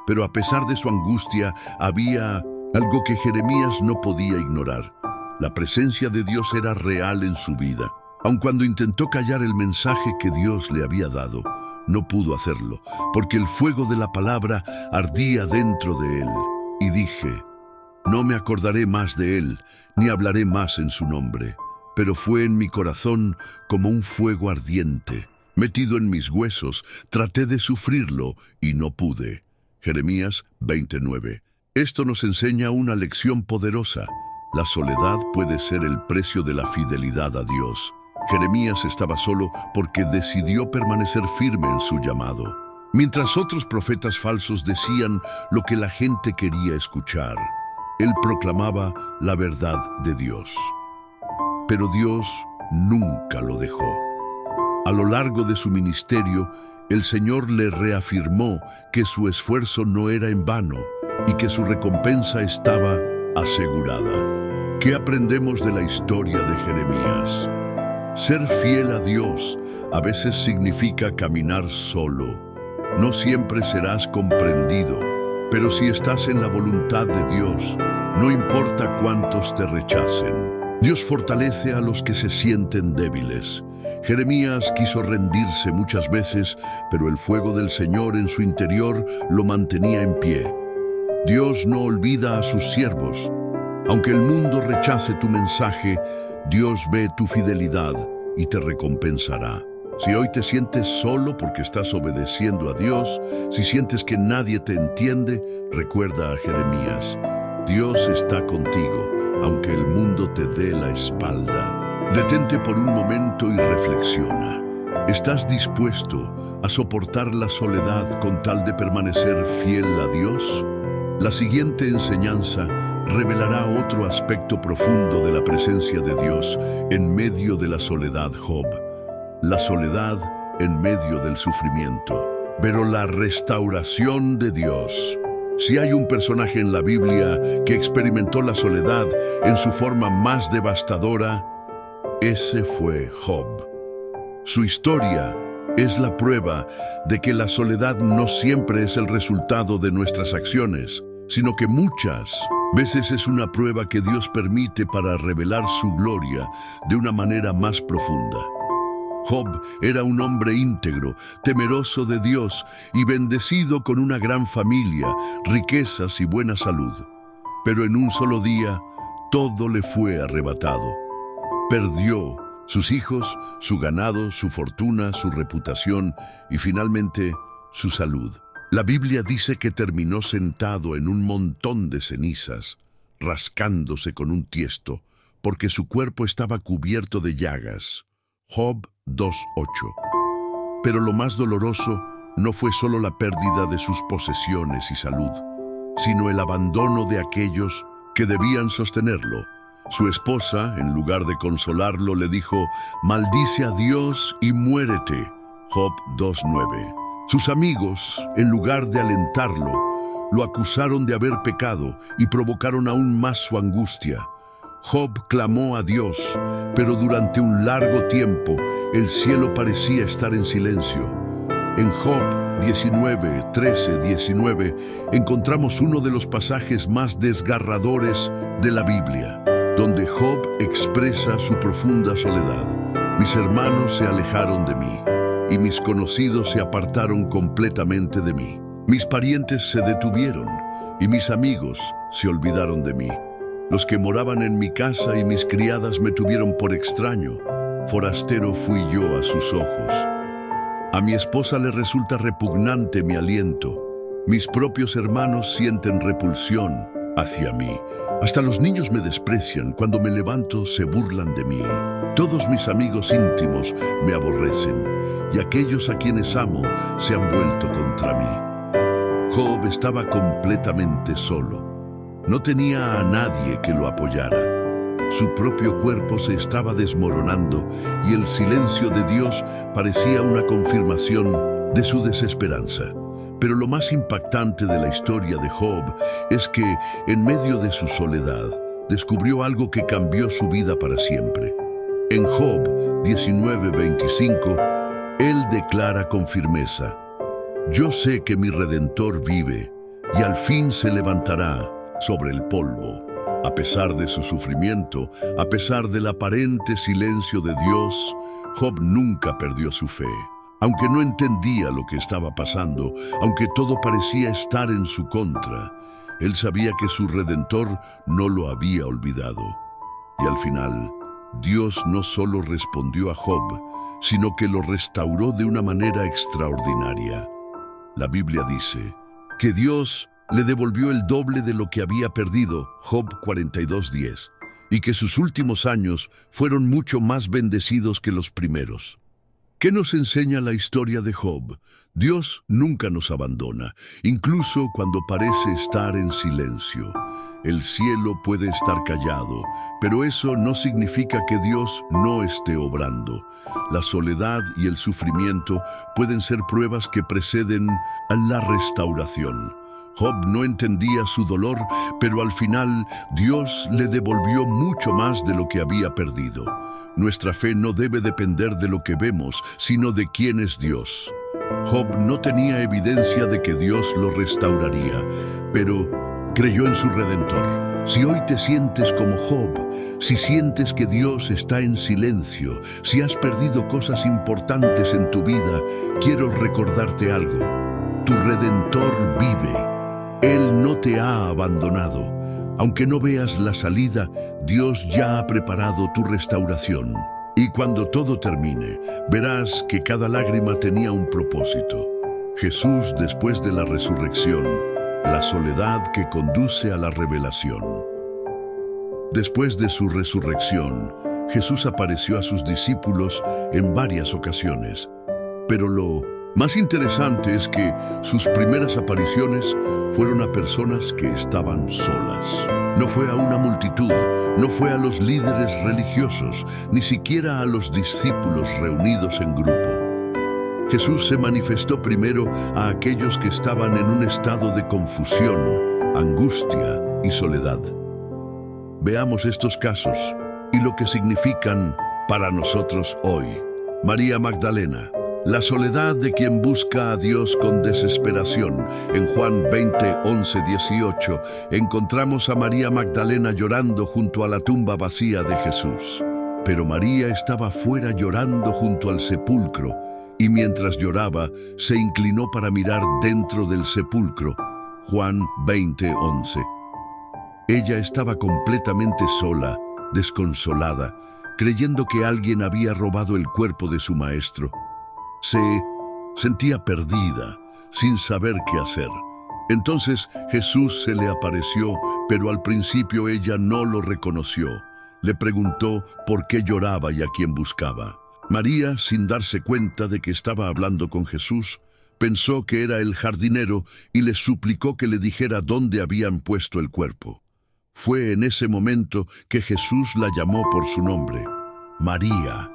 Pero a pesar de su angustia, había algo que Jeremías no podía ignorar. La presencia de Dios era real en su vida. Aun cuando intentó callar el mensaje que Dios le había dado, no pudo hacerlo, porque el fuego de la palabra ardía dentro de él. Y dije, no me acordaré más de él, ni hablaré más en su nombre. Pero fue en mi corazón como un fuego ardiente. Metido en mis huesos, traté de sufrirlo y no pude. Jeremías 29. Esto nos enseña una lección poderosa. La soledad puede ser el precio de la fidelidad a Dios. Jeremías estaba solo porque decidió permanecer firme en su llamado. Mientras otros profetas falsos decían lo que la gente quería escuchar, él proclamaba la verdad de Dios. Pero Dios nunca lo dejó. A lo largo de su ministerio, el Señor le reafirmó que su esfuerzo no era en vano y que su recompensa estaba asegurada. ¿Qué aprendemos de la historia de Jeremías? Ser fiel a Dios a veces significa caminar solo. No siempre serás comprendido, pero si estás en la voluntad de Dios, no importa cuántos te rechacen. Dios fortalece a los que se sienten débiles. Jeremías quiso rendirse muchas veces, pero el fuego del Señor en su interior lo mantenía en pie. Dios no olvida a sus siervos. Aunque el mundo rechace tu mensaje, Dios ve tu fidelidad y te recompensará. Si hoy te sientes solo porque estás obedeciendo a Dios, si sientes que nadie te entiende, recuerda a Jeremías. Dios está contigo, aunque el mundo te dé la espalda. Detente por un momento y reflexiona. ¿Estás dispuesto a soportar la soledad con tal de permanecer fiel a Dios? La siguiente enseñanza revelará otro aspecto profundo de la presencia de Dios en medio de la soledad. Job. La soledad en medio del sufrimiento, pero la restauración de Dios. Si hay un personaje en la Biblia que experimentó la soledad en su forma más devastadora, ese fue Job. Su historia es la prueba de que la soledad no siempre es el resultado de nuestras acciones, sino que muchas veces es una prueba que Dios permite para revelar su gloria de una manera más profunda. Job era un hombre íntegro, temeroso de Dios y bendecido con una gran familia, riquezas y buena salud. Pero en un solo día, todo le fue arrebatado. Perdió sus hijos, su ganado, su fortuna, su reputación y finalmente su salud. La Biblia dice que terminó sentado en un montón de cenizas, rascándose con un tiesto, porque su cuerpo estaba cubierto de llagas. Job 2:8. Pero lo más doloroso no fue solo la pérdida de sus posesiones y salud, sino el abandono de aquellos que debían sostenerlo. Su esposa, en lugar de consolarlo, le dijo, «Maldice a Dios y muérete». Job 2:9. Sus amigos, en lugar de alentarlo, lo acusaron de haber pecado y provocaron aún más su angustia. Job clamó a Dios, pero durante un largo tiempo el cielo parecía estar en silencio. En Job 19 encontramos uno de los pasajes más desgarradores de la Biblia, donde Job expresa su profunda soledad. Mis hermanos se alejaron de mí, y mis conocidos se apartaron completamente de mí. Mis parientes se detuvieron, y mis amigos se olvidaron de mí. Los que moraban en mi casa y mis criadas me tuvieron por extraño. Forastero fui yo a sus ojos. A mi esposa le resulta repugnante mi aliento. Mis propios hermanos sienten repulsión hacia mí. Hasta los niños me desprecian. Cuando me levanto, se burlan de mí. Todos mis amigos íntimos me aborrecen, y aquellos a quienes amo se han vuelto contra mí. Job estaba completamente solo. No tenía a nadie que lo apoyara. Su propio cuerpo se estaba desmoronando y el silencio de Dios parecía una confirmación de su desesperanza. Pero lo más impactante de la historia de Job es que, en medio de su soledad, descubrió algo que cambió su vida para siempre. En Job 19:25, él declara con firmeza: «Yo sé que mi Redentor vive y al fin se levantará sobre el polvo». A pesar de su sufrimiento, a pesar del aparente silencio de Dios, Job nunca perdió su fe. Aunque no entendía lo que estaba pasando, aunque todo parecía estar en su contra, él sabía que su Redentor no lo había olvidado. Y al final, Dios no solo respondió a Job, sino que lo restauró de una manera extraordinaria. La Biblia dice que Dios le devolvió el doble de lo que había perdido, Job 42:10, y que sus últimos años fueron mucho más bendecidos que los primeros. ¿Qué nos enseña la historia de Job? Dios nunca nos abandona, incluso cuando parece estar en silencio. El cielo puede estar callado, pero eso no significa que Dios no esté obrando. La soledad y el sufrimiento pueden ser pruebas que preceden a la restauración. Job no entendía su dolor, pero al final Dios le devolvió mucho más de lo que había perdido. Nuestra fe no debe depender de lo que vemos, sino de quién es Dios. Job no tenía evidencia de que Dios lo restauraría, pero creyó en su Redentor. Si hoy te sientes como Job, si sientes que Dios está en silencio, si has perdido cosas importantes en tu vida, quiero recordarte algo. Tu Redentor vive. Él no te ha abandonado. Aunque no veas la salida, Dios ya ha preparado tu restauración. Y cuando todo termine, verás que cada lágrima tenía un propósito. Jesús después de la resurrección, la soledad que conduce a la revelación. Después de su resurrección, Jesús apareció a sus discípulos en varias ocasiones. Pero lo más interesante es que sus primeras apariciones fueron a personas que estaban solas. No fue a una multitud, no fue a los líderes religiosos, ni siquiera a los discípulos reunidos en grupo. Jesús se manifestó primero a aquellos que estaban en un estado de confusión, angustia y soledad. Veamos estos casos y lo que significan para nosotros hoy. María Magdalena. La soledad de quien busca a Dios con desesperación. En Juan 20:11-18 encontramos a María Magdalena llorando junto a la tumba vacía de Jesús. Pero María estaba fuera llorando junto al sepulcro, y mientras lloraba, se inclinó para mirar dentro del sepulcro. Juan 20:11. Ella estaba completamente sola, desconsolada, creyendo que alguien había robado el cuerpo de su maestro. Se sentía perdida, sin saber qué hacer. Entonces Jesús se le apareció, pero al principio ella no lo reconoció. Le preguntó por qué lloraba y a quién buscaba. María, sin darse cuenta de que estaba hablando con Jesús, pensó que era el jardinero y le suplicó que le dijera dónde habían puesto el cuerpo. Fue en ese momento que Jesús la llamó por su nombre, María.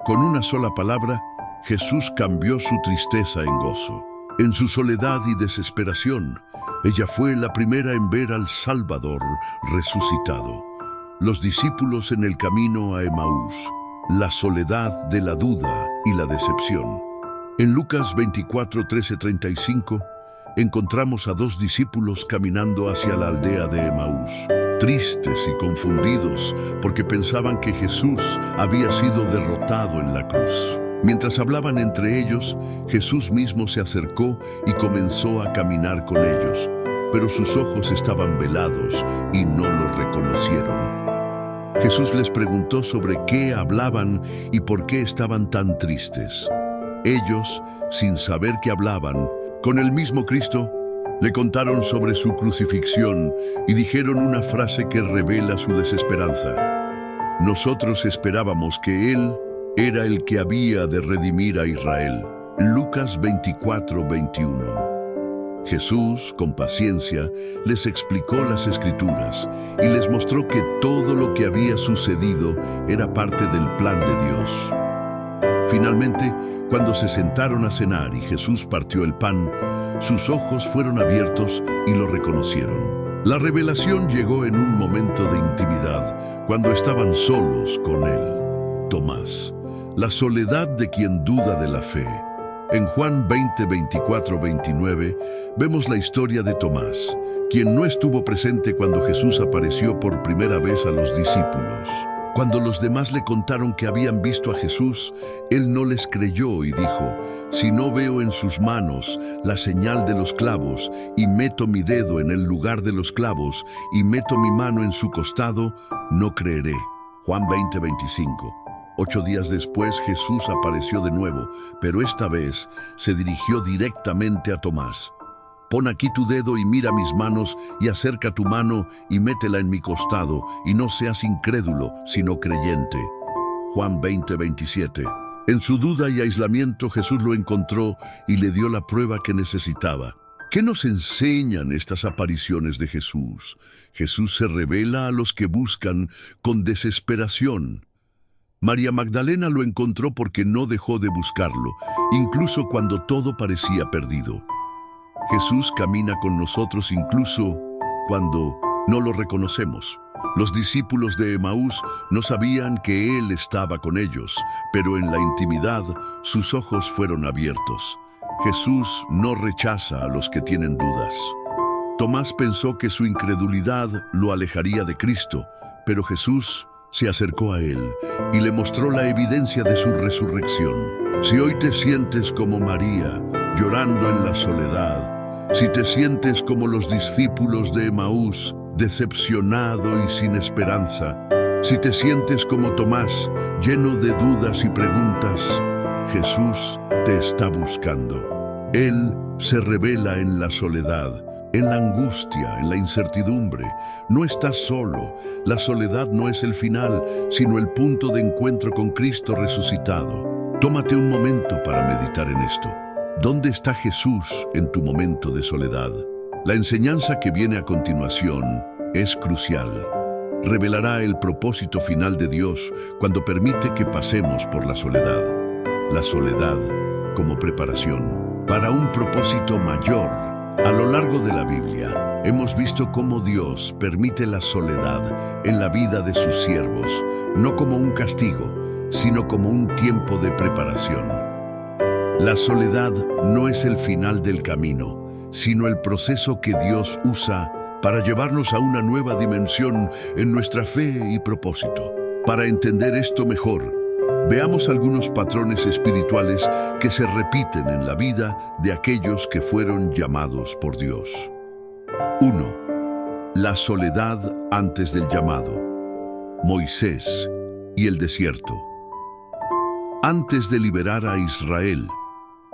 Con una sola palabra, Jesús cambió su tristeza en gozo. En su soledad y desesperación, ella fue la primera en ver al Salvador resucitado. Los discípulos en el camino a Emaús, la soledad de la duda y la decepción. En Lucas 24:13-35, encontramos a dos discípulos caminando hacia la aldea de Emaús, tristes y confundidos porque pensaban que Jesús había sido derrotado en la cruz. Mientras hablaban entre ellos, Jesús mismo se acercó y comenzó a caminar con ellos, pero sus ojos estaban velados y no lo reconocieron. Jesús les preguntó sobre qué hablaban y por qué estaban tan tristes. Ellos, sin saber que hablaban con el mismo Cristo, le contaron sobre su crucifixión y dijeron una frase que revela su desesperanza. Nosotros esperábamos que Él era el que había de redimir a Israel. Lucas 24:21. Jesús, con paciencia, les explicó las Escrituras y les mostró que todo lo que había sucedido era parte del plan de Dios. Finalmente, cuando se sentaron a cenar y Jesús partió el pan, sus ojos fueron abiertos y lo reconocieron. La revelación llegó en un momento de intimidad, cuando estaban solos con Él. Tomás, la soledad de quien duda de la fe. En Juan 20:24-29 vemos la historia de Tomás, quien no estuvo presente cuando Jesús apareció por primera vez a los discípulos. Cuando los demás le contaron que habían visto a Jesús, él no les creyó y dijo: si no veo en sus manos la señal de los clavos, y meto mi dedo en el lugar de los clavos, y meto mi mano en su costado, no creeré. Juan 20:25. 8 días después Jesús apareció de nuevo, pero esta vez se dirigió directamente a Tomás. Pon aquí tu dedo y mira mis manos, y acerca tu mano y métela en mi costado, y no seas incrédulo, sino creyente. Juan 20:27. En su duda y aislamiento Jesús lo encontró y le dio la prueba que necesitaba. ¿Qué nos enseñan estas apariciones de Jesús? Jesús se revela a los que buscan con desesperación. María Magdalena lo encontró porque no dejó de buscarlo, incluso cuando todo parecía perdido. Jesús camina con nosotros incluso cuando no lo reconocemos. Los discípulos de Emaús no sabían que Él estaba con ellos, pero en la intimidad sus ojos fueron abiertos. Jesús no rechaza a los que tienen dudas. Tomás pensó que su incredulidad lo alejaría de Cristo, pero Jesús se acercó a él y le mostró la evidencia de su resurrección. Si hoy te sientes como María, llorando en la soledad, si te sientes como los discípulos de Emaús, decepcionado y sin esperanza, si te sientes como Tomás, lleno de dudas y preguntas, Jesús te está buscando. Él se revela en la soledad, en la angustia, en la incertidumbre. No estás solo. La soledad no es el final, sino el punto de encuentro con Cristo resucitado. Tómate un momento para meditar en esto. ¿Dónde está Jesús en tu momento de soledad? La enseñanza que viene a continuación es crucial. Revelará el propósito final de Dios cuando permite que pasemos por la soledad. La soledad como preparación para un propósito mayor. A lo largo de la Biblia, hemos visto cómo Dios permite la soledad en la vida de sus siervos, no como un castigo, sino como un tiempo de preparación. La soledad no es el final del camino, sino el proceso que Dios usa para llevarnos a una nueva dimensión en nuestra fe y propósito. Para entender esto mejor, veamos algunos patrones espirituales que se repiten en la vida de aquellos que fueron llamados por Dios. 1. La soledad antes del llamado. Moisés y el desierto. Antes de liberar a Israel,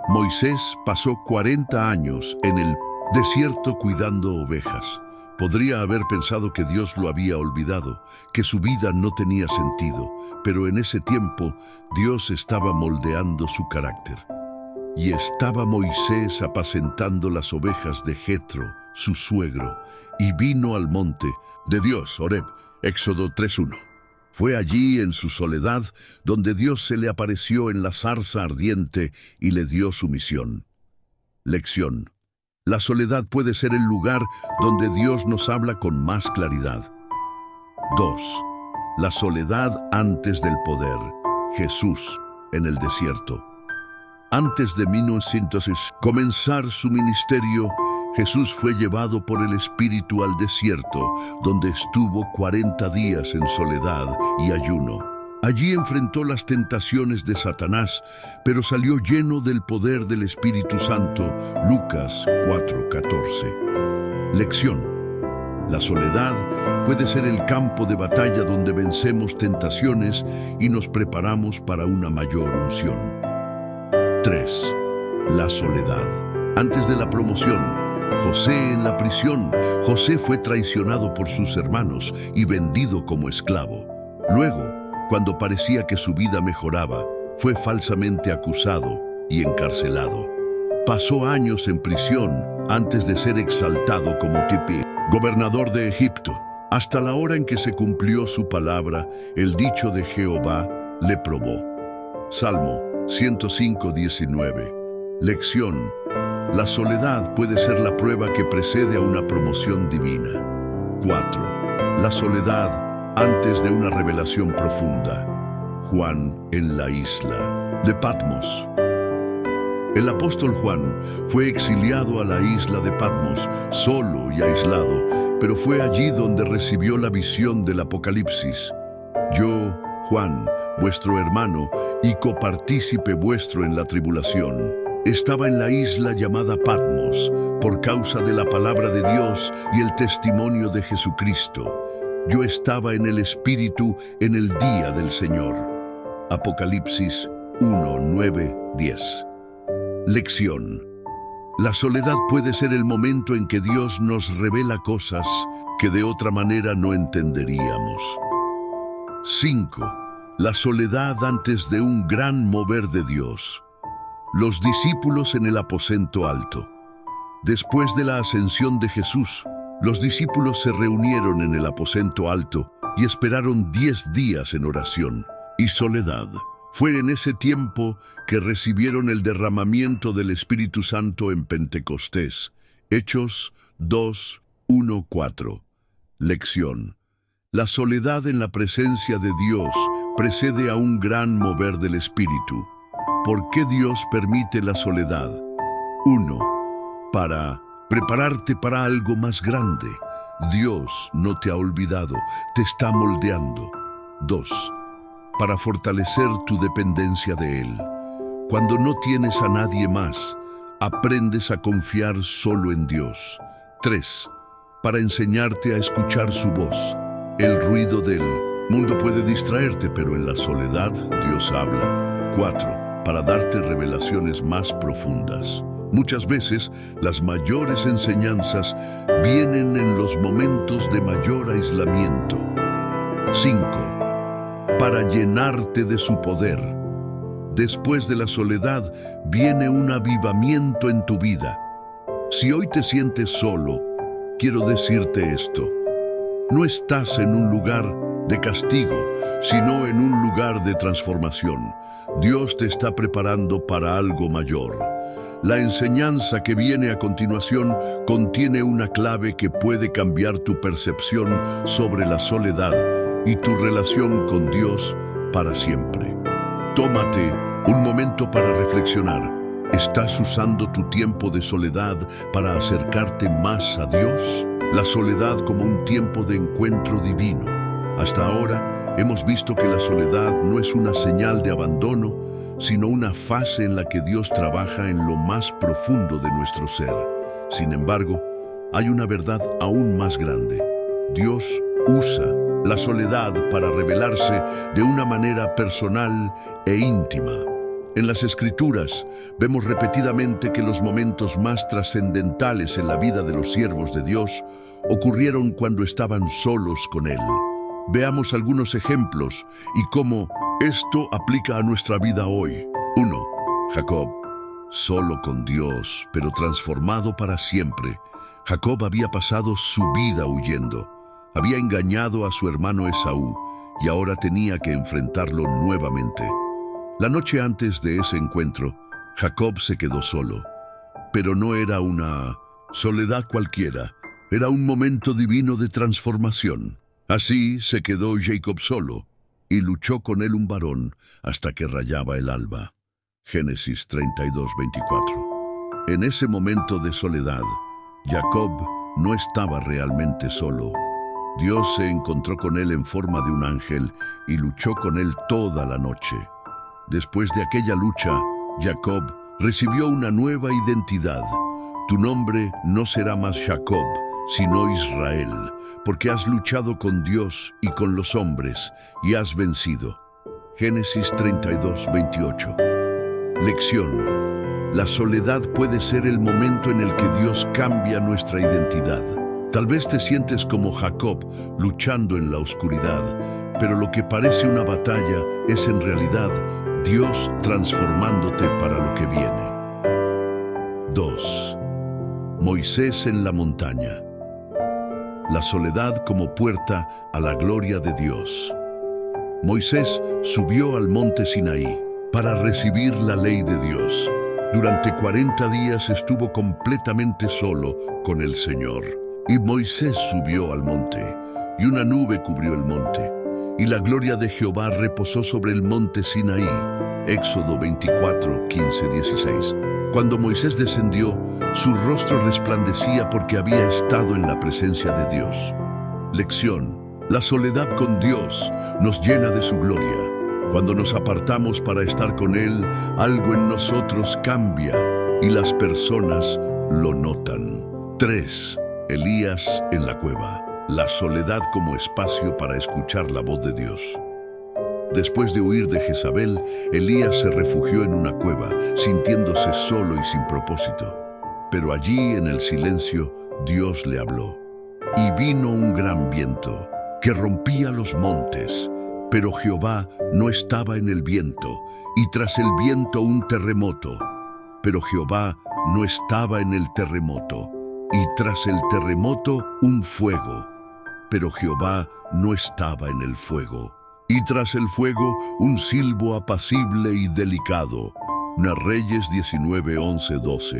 Moisés pasó 40 años en el desierto cuidando ovejas. Podría haber pensado que Dios lo había olvidado, que su vida no tenía sentido, pero en ese tiempo Dios estaba moldeando su carácter. Y estaba Moisés apacentando las ovejas de Jetro, su suegro, y vino al monte de Dios, Horeb, Éxodo 3:1. Fue allí en su soledad donde Dios se le apareció en la zarza ardiente y le dio su misión. Lección. La soledad puede ser el lugar donde Dios nos habla con más claridad. 2. La soledad antes del poder. Jesús en el desierto. Antes de 1900 comenzar su ministerio, Jesús fue llevado por el Espíritu al desierto, donde estuvo 40 días en soledad y ayuno. Allí enfrentó las tentaciones de Satanás, pero salió lleno del poder del Espíritu Santo. Lucas 4:14. Lección. La soledad puede ser el campo de batalla donde vencemos tentaciones y nos preparamos para una mayor unción. 3. La soledad. Antes de la promoción, José en la prisión. José fue traicionado por sus hermanos y vendido como esclavo. Luego, cuando parecía que su vida mejoraba, fue falsamente acusado y encarcelado. Pasó años en prisión antes de ser exaltado como gobernador de Egipto, hasta la hora en que se cumplió su palabra. El dicho de Jehová le probó. Salmo 105:19. Lección: la soledad puede ser la prueba que precede a una promoción divina. 4. La soledad antes de una revelación profunda. Juan en la isla de Patmos. El apóstol Juan fue exiliado a la isla de Patmos, solo y aislado, pero fue allí donde recibió la visión del Apocalipsis. Yo, Juan, vuestro hermano y copartícipe vuestro en la tribulación, estaba en la isla llamada Patmos por causa de la palabra de Dios y el testimonio de Jesucristo. Yo estaba en el Espíritu en el día del Señor. Apocalipsis 1, 9, 10. Lección: la soledad puede ser el momento en que Dios nos revela cosas que de otra manera no entenderíamos. 5. La soledad antes de un gran mover de Dios. Los discípulos en el aposento alto. Después de la ascensión de Jesús, los discípulos se reunieron en el aposento alto y esperaron 10 días en oración y soledad. Fue en ese tiempo que recibieron el derramamiento del Espíritu Santo en Pentecostés. Hechos 2, 1, 4. Lección: la soledad en la presencia de Dios precede a un gran mover del Espíritu. ¿Por qué Dios permite la soledad? 1. Para prepararte para algo más grande. Dios no te ha olvidado, te está moldeando. 2. Para fortalecer tu dependencia de Él. Cuando no tienes a nadie más, aprendes a confiar solo en Dios. 3. Para enseñarte a escuchar su voz. El ruido del mundo puede distraerte, pero en la soledad Dios habla. 4. Para darte revelaciones más profundas. Muchas veces, las mayores enseñanzas vienen en los momentos de mayor aislamiento. 5. Para llenarte de su poder. Después de la soledad, viene un avivamiento en tu vida. Si hoy te sientes solo, quiero decirte esto: no estás en un lugar de castigo, sino en un lugar de transformación. Dios te está preparando para algo mayor. La enseñanza que viene a continuación contiene una clave que puede cambiar tu percepción sobre la soledad y tu relación con Dios para siempre. Tómate un momento para reflexionar. ¿Estás usando tu tiempo de soledad para acercarte más a Dios? La soledad como un tiempo de encuentro divino. Hasta ahora hemos visto que la soledad no es una señal de abandono, sino una fase en la que Dios trabaja en lo más profundo de nuestro ser. Sin embargo, hay una verdad aún más grande. Dios usa la soledad para revelarse de una manera personal e íntima. En las Escrituras vemos repetidamente que los momentos más trascendentales en la vida de los siervos de Dios ocurrieron cuando estaban solos con Él. Veamos algunos ejemplos y cómo esto aplica a nuestra vida hoy. 1. Jacob, solo con Dios, pero transformado para siempre. Jacob había pasado su vida huyendo. Había engañado a su hermano Esaú y ahora tenía que enfrentarlo nuevamente. La noche antes de ese encuentro, Jacob se quedó solo. Pero no era una soledad cualquiera, era un momento divino de transformación. Así se quedó Jacob solo, y luchó con él un varón hasta que rayaba el alba. Génesis 32:24. En ese momento de soledad, Jacob no estaba realmente solo. Dios se encontró con él en forma de un ángel y luchó con él toda la noche. Después de aquella lucha, Jacob recibió una nueva identidad. Tu nombre no será más Jacob, sino Israel, porque has luchado con Dios y con los hombres y has vencido. Génesis 32:28. Lección: la soledad puede ser el momento en el que Dios cambia nuestra identidad. Tal vez te sientes como Jacob, luchando en la oscuridad, pero lo que parece una batalla es en realidad Dios transformándote para lo que viene. 2. Moisés en la montaña. La soledad como puerta a la gloria de Dios. Moisés subió al monte Sinaí para recibir la ley de Dios. Durante 40 días estuvo completamente solo con el Señor. Y Moisés subió al monte, y una nube cubrió el monte, y la gloria de Jehová reposó sobre el monte Sinaí. Éxodo 24, 15, 16. Cuando Moisés descendió, su rostro resplandecía porque había estado en la presencia de Dios. Lección: la soledad con Dios nos llena de su gloria. Cuando nos apartamos para estar con Él, algo en nosotros cambia y las personas lo notan. 3. Elías en la cueva. La soledad como espacio para escuchar la voz de Dios. Después de huir de Jezabel, Elías se refugió en una cueva, sintiéndose solo y sin propósito. Pero allí, en el silencio, Dios le habló. Y vino un gran viento que rompía los montes, pero Jehová no estaba en el viento, y tras el viento un terremoto. Pero Jehová no estaba en el terremoto, y tras el terremoto un fuego. Pero Jehová no estaba en el fuego. Y tras el fuego un silbo apacible y delicado. Reyes 19, 11, 12.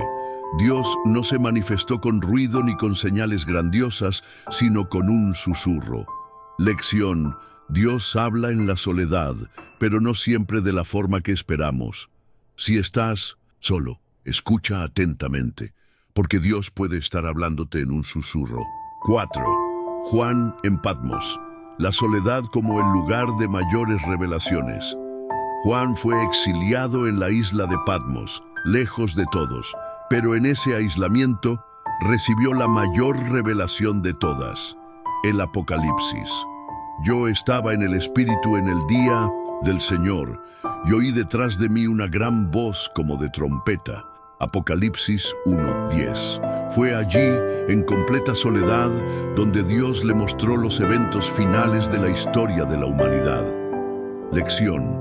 Dios no se manifestó con ruido ni con señales grandiosas, sino con un susurro. Lección: Dios habla en la soledad, pero no siempre de la forma que esperamos. Si estás solo, escucha atentamente, porque Dios puede estar hablándote en un susurro. 4. Juan en Patmos. La soledad como el lugar de mayores revelaciones. Juan fue exiliado en la isla de Patmos, lejos de todos, pero en ese aislamiento recibió la mayor revelación de todas, el Apocalipsis. Yo estaba en el Espíritu en el día del Señor, y oí detrás de mí una gran voz como de trompeta. Apocalipsis 1:10. Fue allí, en completa soledad, donde Dios le mostró los eventos finales de la historia de la humanidad. Lección: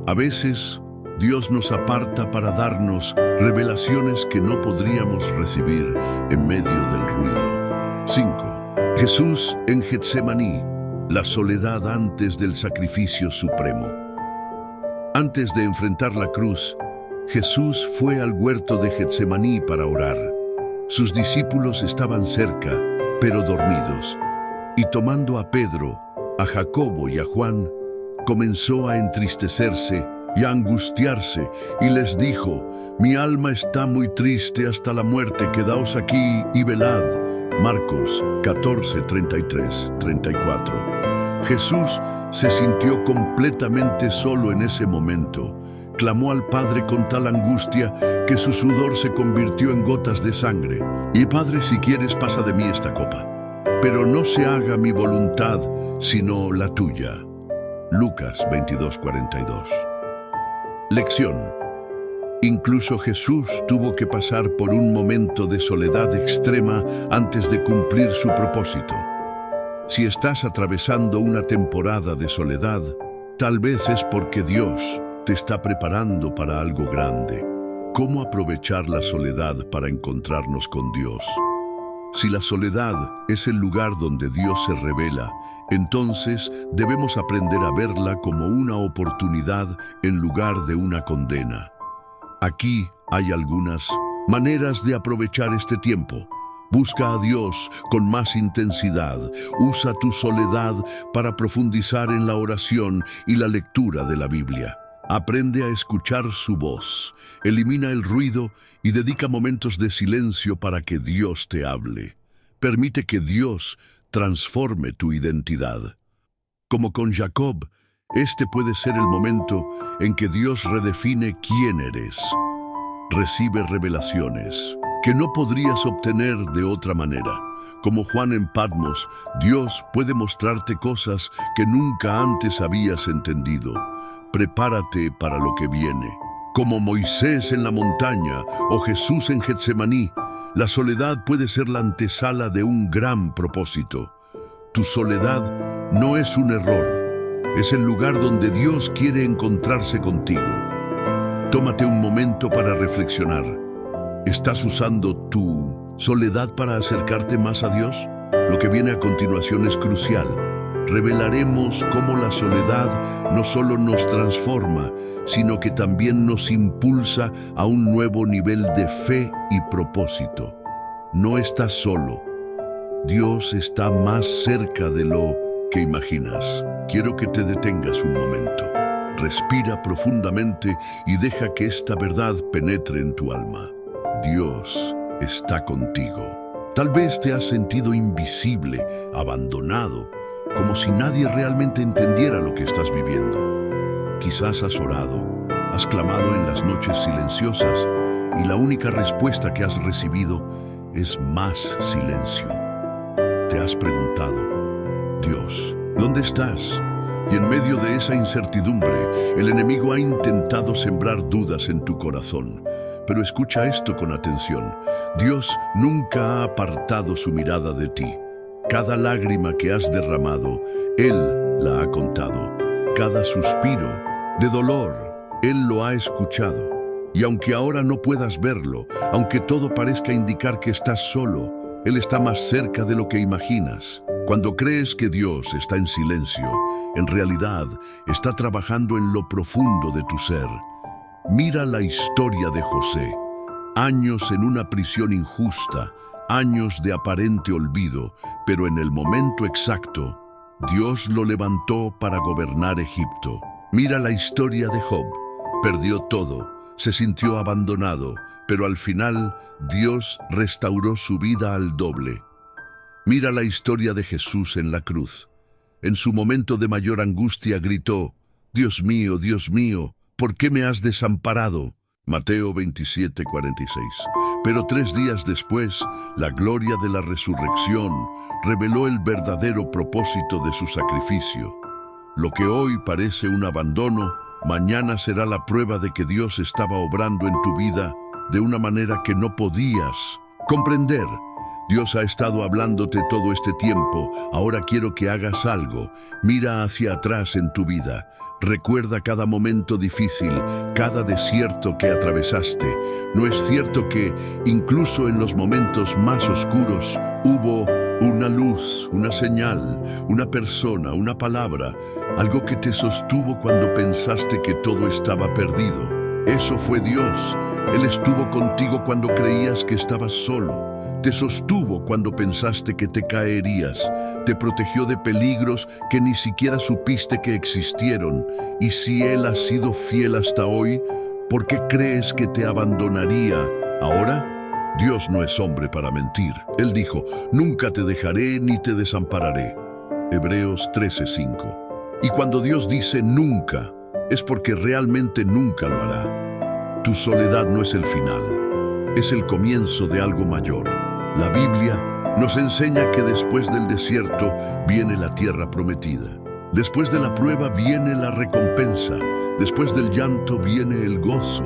a veces, Dios nos aparta para darnos revelaciones que no podríamos recibir en medio del ruido. 5. Jesús en Getsemaní. La soledad antes del sacrificio supremo. Antes de enfrentar la cruz, Jesús fue al huerto de Getsemaní para orar. Sus discípulos estaban cerca, pero dormidos, y tomando a Pedro, a Jacobo y a Juan, comenzó a entristecerse y a angustiarse, y les dijo: mi alma está muy triste hasta la muerte, quedaos aquí y velad. Marcos 14, 33, 34. Jesús se sintió completamente solo en ese momento. Clamó al Padre con tal angustia que su sudor se convirtió en gotas de sangre. Y Padre, si quieres, pasa de mí esta copa, pero no se haga mi voluntad, sino la tuya. Lucas 22:42. Lección: incluso Jesús tuvo que pasar por un momento de soledad extrema antes de cumplir su propósito. Si estás atravesando una temporada de soledad, tal vez es porque Dios te está preparando para algo grande. ¿Cómo aprovechar la soledad para encontrarnos con Dios? Si la soledad es el lugar donde Dios se revela, entonces debemos aprender a verla como una oportunidad en lugar de una condena. Aquí hay algunas maneras de aprovechar este tiempo. Busca a Dios con más intensidad. Usa tu soledad para profundizar en la oración y la lectura de la Biblia. Aprende a escuchar su voz. Elimina el ruido y dedica momentos de silencio para que Dios te hable. Permite que Dios transforme tu identidad. Como con Jacob, este puede ser el momento en que Dios redefine quién eres. Recibe revelaciones que no podrías obtener de otra manera. Como Juan en Patmos, Dios puede mostrarte cosas que nunca antes habías entendido. Prepárate para lo que viene. Como Moisés en la montaña o Jesús en Getsemaní, la soledad puede ser la antesala de un gran propósito. Tu soledad no es un error, es el lugar donde Dios quiere encontrarse contigo. Tómate un momento para reflexionar. ¿Estás usando tu soledad para acercarte más a Dios? Lo que viene a continuación es crucial. Revelaremos cómo la soledad no solo nos transforma, sino que también nos impulsa a un nuevo nivel de fe y propósito. No estás solo. Dios está más cerca de lo que imaginas. Quiero que te detengas un momento. Respira profundamente y deja que esta verdad penetre en tu alma. Dios está contigo. Tal vez te has sentido invisible, abandonado, como si nadie realmente entendiera lo que estás viviendo. Quizás has orado, has clamado en las noches silenciosas y la única respuesta que has recibido es más silencio. Te has preguntado, Dios, ¿dónde estás? Y en medio de esa incertidumbre, el enemigo ha intentado sembrar dudas en tu corazón. Pero escucha esto con atención. Dios nunca ha apartado su mirada de ti. Cada lágrima que has derramado, Él la ha contado. Cada suspiro de dolor, Él lo ha escuchado. Y aunque ahora no puedas verlo, aunque todo parezca indicar que estás solo, Él está más cerca de lo que imaginas. Cuando crees que Dios está en silencio, en realidad está trabajando en lo profundo de tu ser. Mira la historia de José. Años en una prisión injusta, años de aparente olvido, pero en el momento exacto, Dios lo levantó para gobernar Egipto. Mira la historia de Job. Perdió todo, se sintió abandonado, pero al final Dios restauró su vida al doble. Mira la historia de Jesús en la cruz. En su momento de mayor angustia gritó, Dios mío, ¿por qué me has desamparado? Mateo 27:46. Pero 3 días después, la gloria de la resurrección reveló el verdadero propósito de su sacrificio. Lo que hoy parece un abandono, mañana será la prueba de que Dios estaba obrando en tu vida de una manera que no podías comprender. Dios ha estado hablándote todo este tiempo. Ahora quiero que hagas algo. Mira hacia atrás en tu vida. Recuerda cada momento difícil, cada desierto que atravesaste. ¿No es cierto que, incluso en los momentos más oscuros, hubo una luz, una señal, una persona, una palabra, algo que te sostuvo cuando pensaste que todo estaba perdido? Eso fue Dios. Él estuvo contigo cuando creías que estabas solo. Te sostuvo cuando pensaste que te caerías, te protegió de peligros que ni siquiera supiste que existieron. Y si Él ha sido fiel hasta hoy, ¿por qué crees que te abandonaría ahora? Dios no es hombre para mentir. Él dijo, nunca te dejaré ni te desampararé. Hebreos 13:5. Y cuando Dios dice nunca, es porque realmente nunca lo hará. Tu soledad no es el final, es el comienzo de algo mayor. La Biblia nos enseña que después del desierto viene la tierra prometida. Después de la prueba viene la recompensa. Después del llanto viene el gozo.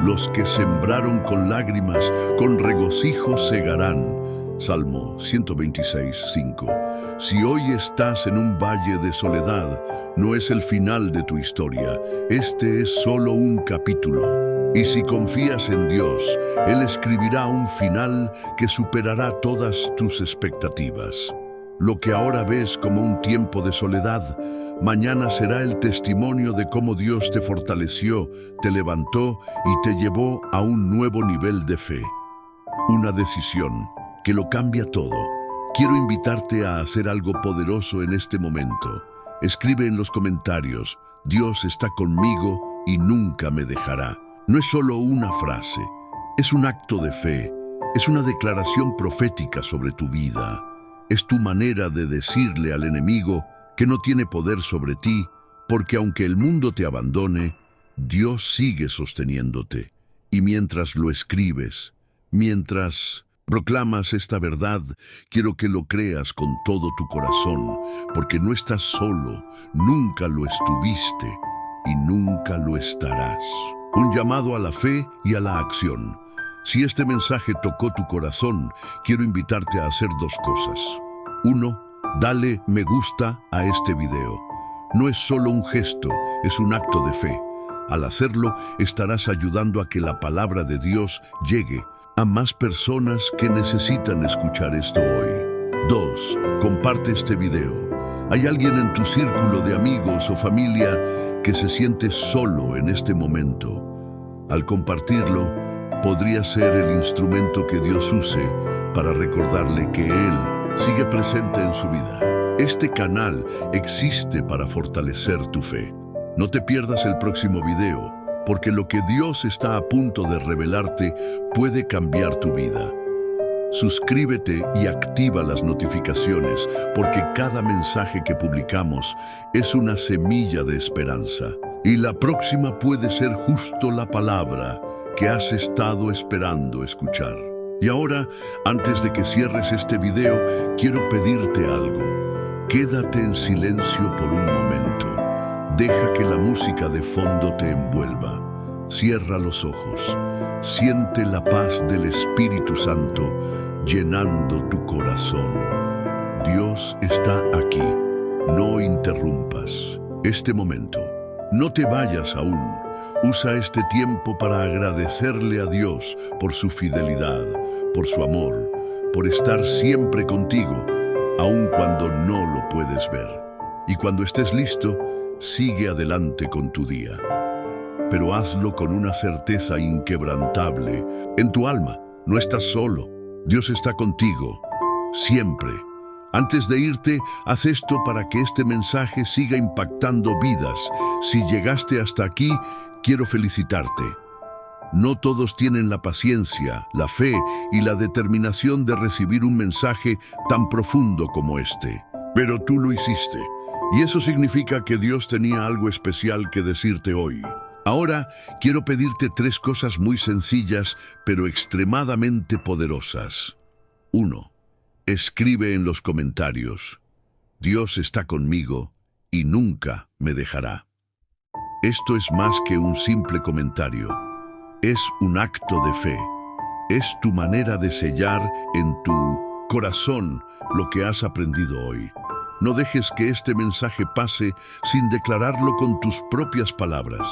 Los que sembraron con lágrimas, con regocijo segarán. Salmo 126:5. Si hoy estás en un valle de soledad, no es el final de tu historia. Este es solo un capítulo. Y si confías en Dios, Él escribirá un final que superará todas tus expectativas. Lo que ahora ves como un tiempo de soledad, mañana será el testimonio de cómo Dios te fortaleció, te levantó y te llevó a un nuevo nivel de fe. Una decisión que lo cambia todo. Quiero invitarte a hacer algo poderoso en este momento. Escribe en los comentarios, Dios está conmigo y nunca me dejará. No es solo una frase, es un acto de fe, es una declaración profética sobre tu vida. Es tu manera de decirle al enemigo que no tiene poder sobre ti, porque aunque el mundo te abandone, Dios sigue sosteniéndote. Y mientras lo escribes, mientras proclamas esta verdad, quiero que lo creas con todo tu corazón, porque no estás solo, nunca lo estuviste y nunca lo estarás. un llamado a la fe y a la acción. Si este mensaje tocó tu corazón, quiero invitarte a hacer dos cosas. 1. Dale me gusta a este video. No es solo un gesto, es un acto de fe. Al hacerlo, estarás ayudando a que la palabra de Dios llegue a más personas que necesitan escuchar esto hoy. 2. Comparte este video. ¿Hay alguien en tu círculo de amigos o familia que se siente solo en este momento? Al compartirlo, podría ser el instrumento que Dios use para recordarle que Él sigue presente en su vida. Este canal existe para fortalecer tu fe. No te pierdas el próximo video, porque lo que Dios está a punto de revelarte puede cambiar tu vida. Suscríbete y activa las notificaciones, porque cada mensaje que publicamos es una semilla de esperanza. Y la próxima puede ser justo la palabra que has estado esperando escuchar. Y ahora, antes de que cierres este video, quiero pedirte algo. Quédate en silencio por un momento. Deja que la música de fondo te envuelva. Cierra los ojos. Siente la paz del Espíritu Santo llenando tu corazón. Dios está aquí. No interrumpas este momento. No te vayas aún. Usa este tiempo para agradecerle a Dios por su fidelidad, por su amor, por estar siempre contigo, aun cuando no lo puedes ver. Y cuando estés listo, sigue adelante con tu día. Pero hazlo con una certeza inquebrantable. En tu alma, no estás solo. Dios está contigo, siempre. Antes de irte, haz esto para que este mensaje siga impactando vidas. Si llegaste hasta aquí, quiero felicitarte. No todos tienen la paciencia, la fe y la determinación de recibir un mensaje tan profundo como este. Pero tú lo hiciste. Y eso significa que Dios tenía algo especial que decirte hoy. Ahora quiero pedirte 3 cosas muy sencillas, pero extremadamente poderosas. 1. Escribe en los comentarios: Dios está conmigo y nunca me dejará. Esto es más que un simple comentario. Es un acto de fe. Es tu manera de sellar en tu corazón lo que has aprendido hoy. No dejes que este mensaje pase sin declararlo con tus propias palabras.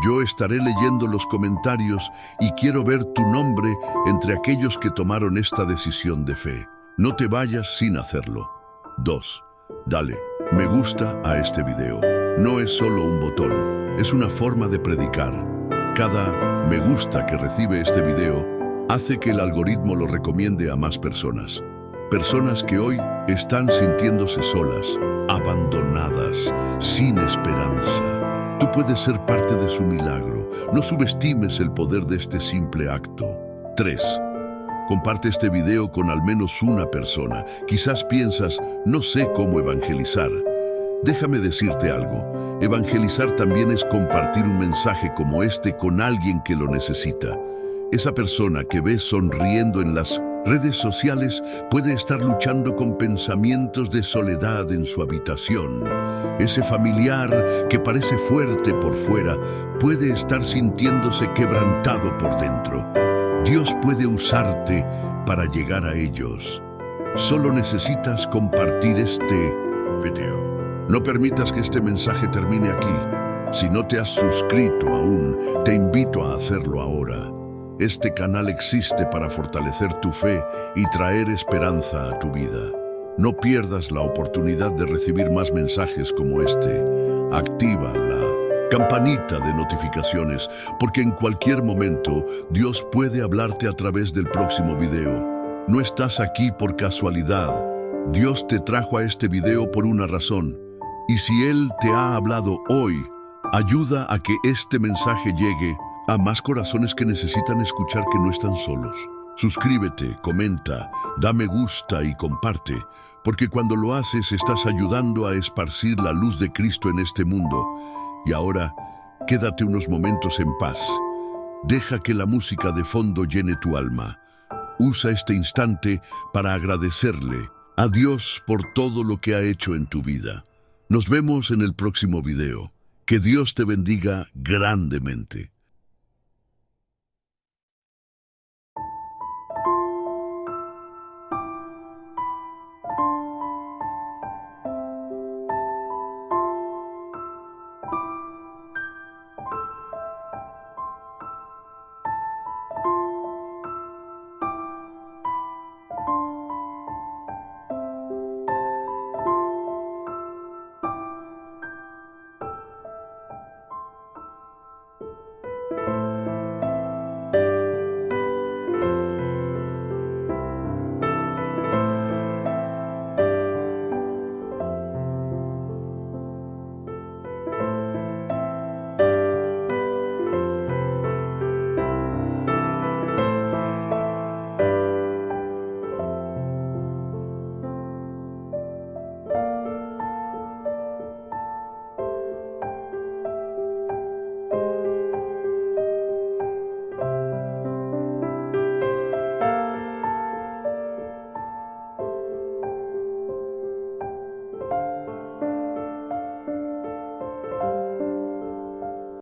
Yo estaré leyendo los comentarios y quiero ver tu nombre entre aquellos que tomaron esta decisión de fe. No te vayas sin hacerlo. 2. Dale me gusta a este video. No es solo un botón, es una forma de predicar. Cada me gusta que recibe este video hace que el algoritmo lo recomiende a más personas. Personas que hoy están sintiéndose solas, abandonadas, sin esperanza. Tú puedes ser parte de su milagro. No subestimes el poder de este simple acto. 3. Comparte este video con al menos una persona. Quizás piensas, no sé cómo evangelizar. Déjame decirte algo. Evangelizar también es compartir un mensaje como este con alguien que lo necesita. Esa persona que ves sonriendo en las redes sociales puede estar luchando con pensamientos de soledad en su habitación. Ese familiar que parece fuerte por fuera puede estar sintiéndose quebrantado por dentro. Dios puede usarte para llegar a ellos. Solo necesitas compartir este video. No permitas que este mensaje termine aquí. Si no te has suscrito aún, te invito a hacerlo ahora. Este canal existe para fortalecer tu fe y traer esperanza a tu vida. No pierdas la oportunidad de recibir más mensajes como este. Activa la campanita de notificaciones, porque en cualquier momento Dios puede hablarte a través del próximo video. No estás aquí por casualidad. Dios te trajo a este video por una razón. Y si Él te ha hablado hoy, ayuda a que este mensaje llegue a más corazones que necesitan escuchar que no están solos. Suscríbete, comenta, da me gusta y comparte, porque cuando lo haces estás ayudando a esparcir la luz de Cristo en este mundo. Y ahora, quédate unos momentos en paz. Deja que la música de fondo llene tu alma. Usa este instante para agradecerle a Dios por todo lo que ha hecho en tu vida. Nos vemos en el próximo video. Que Dios te bendiga grandemente.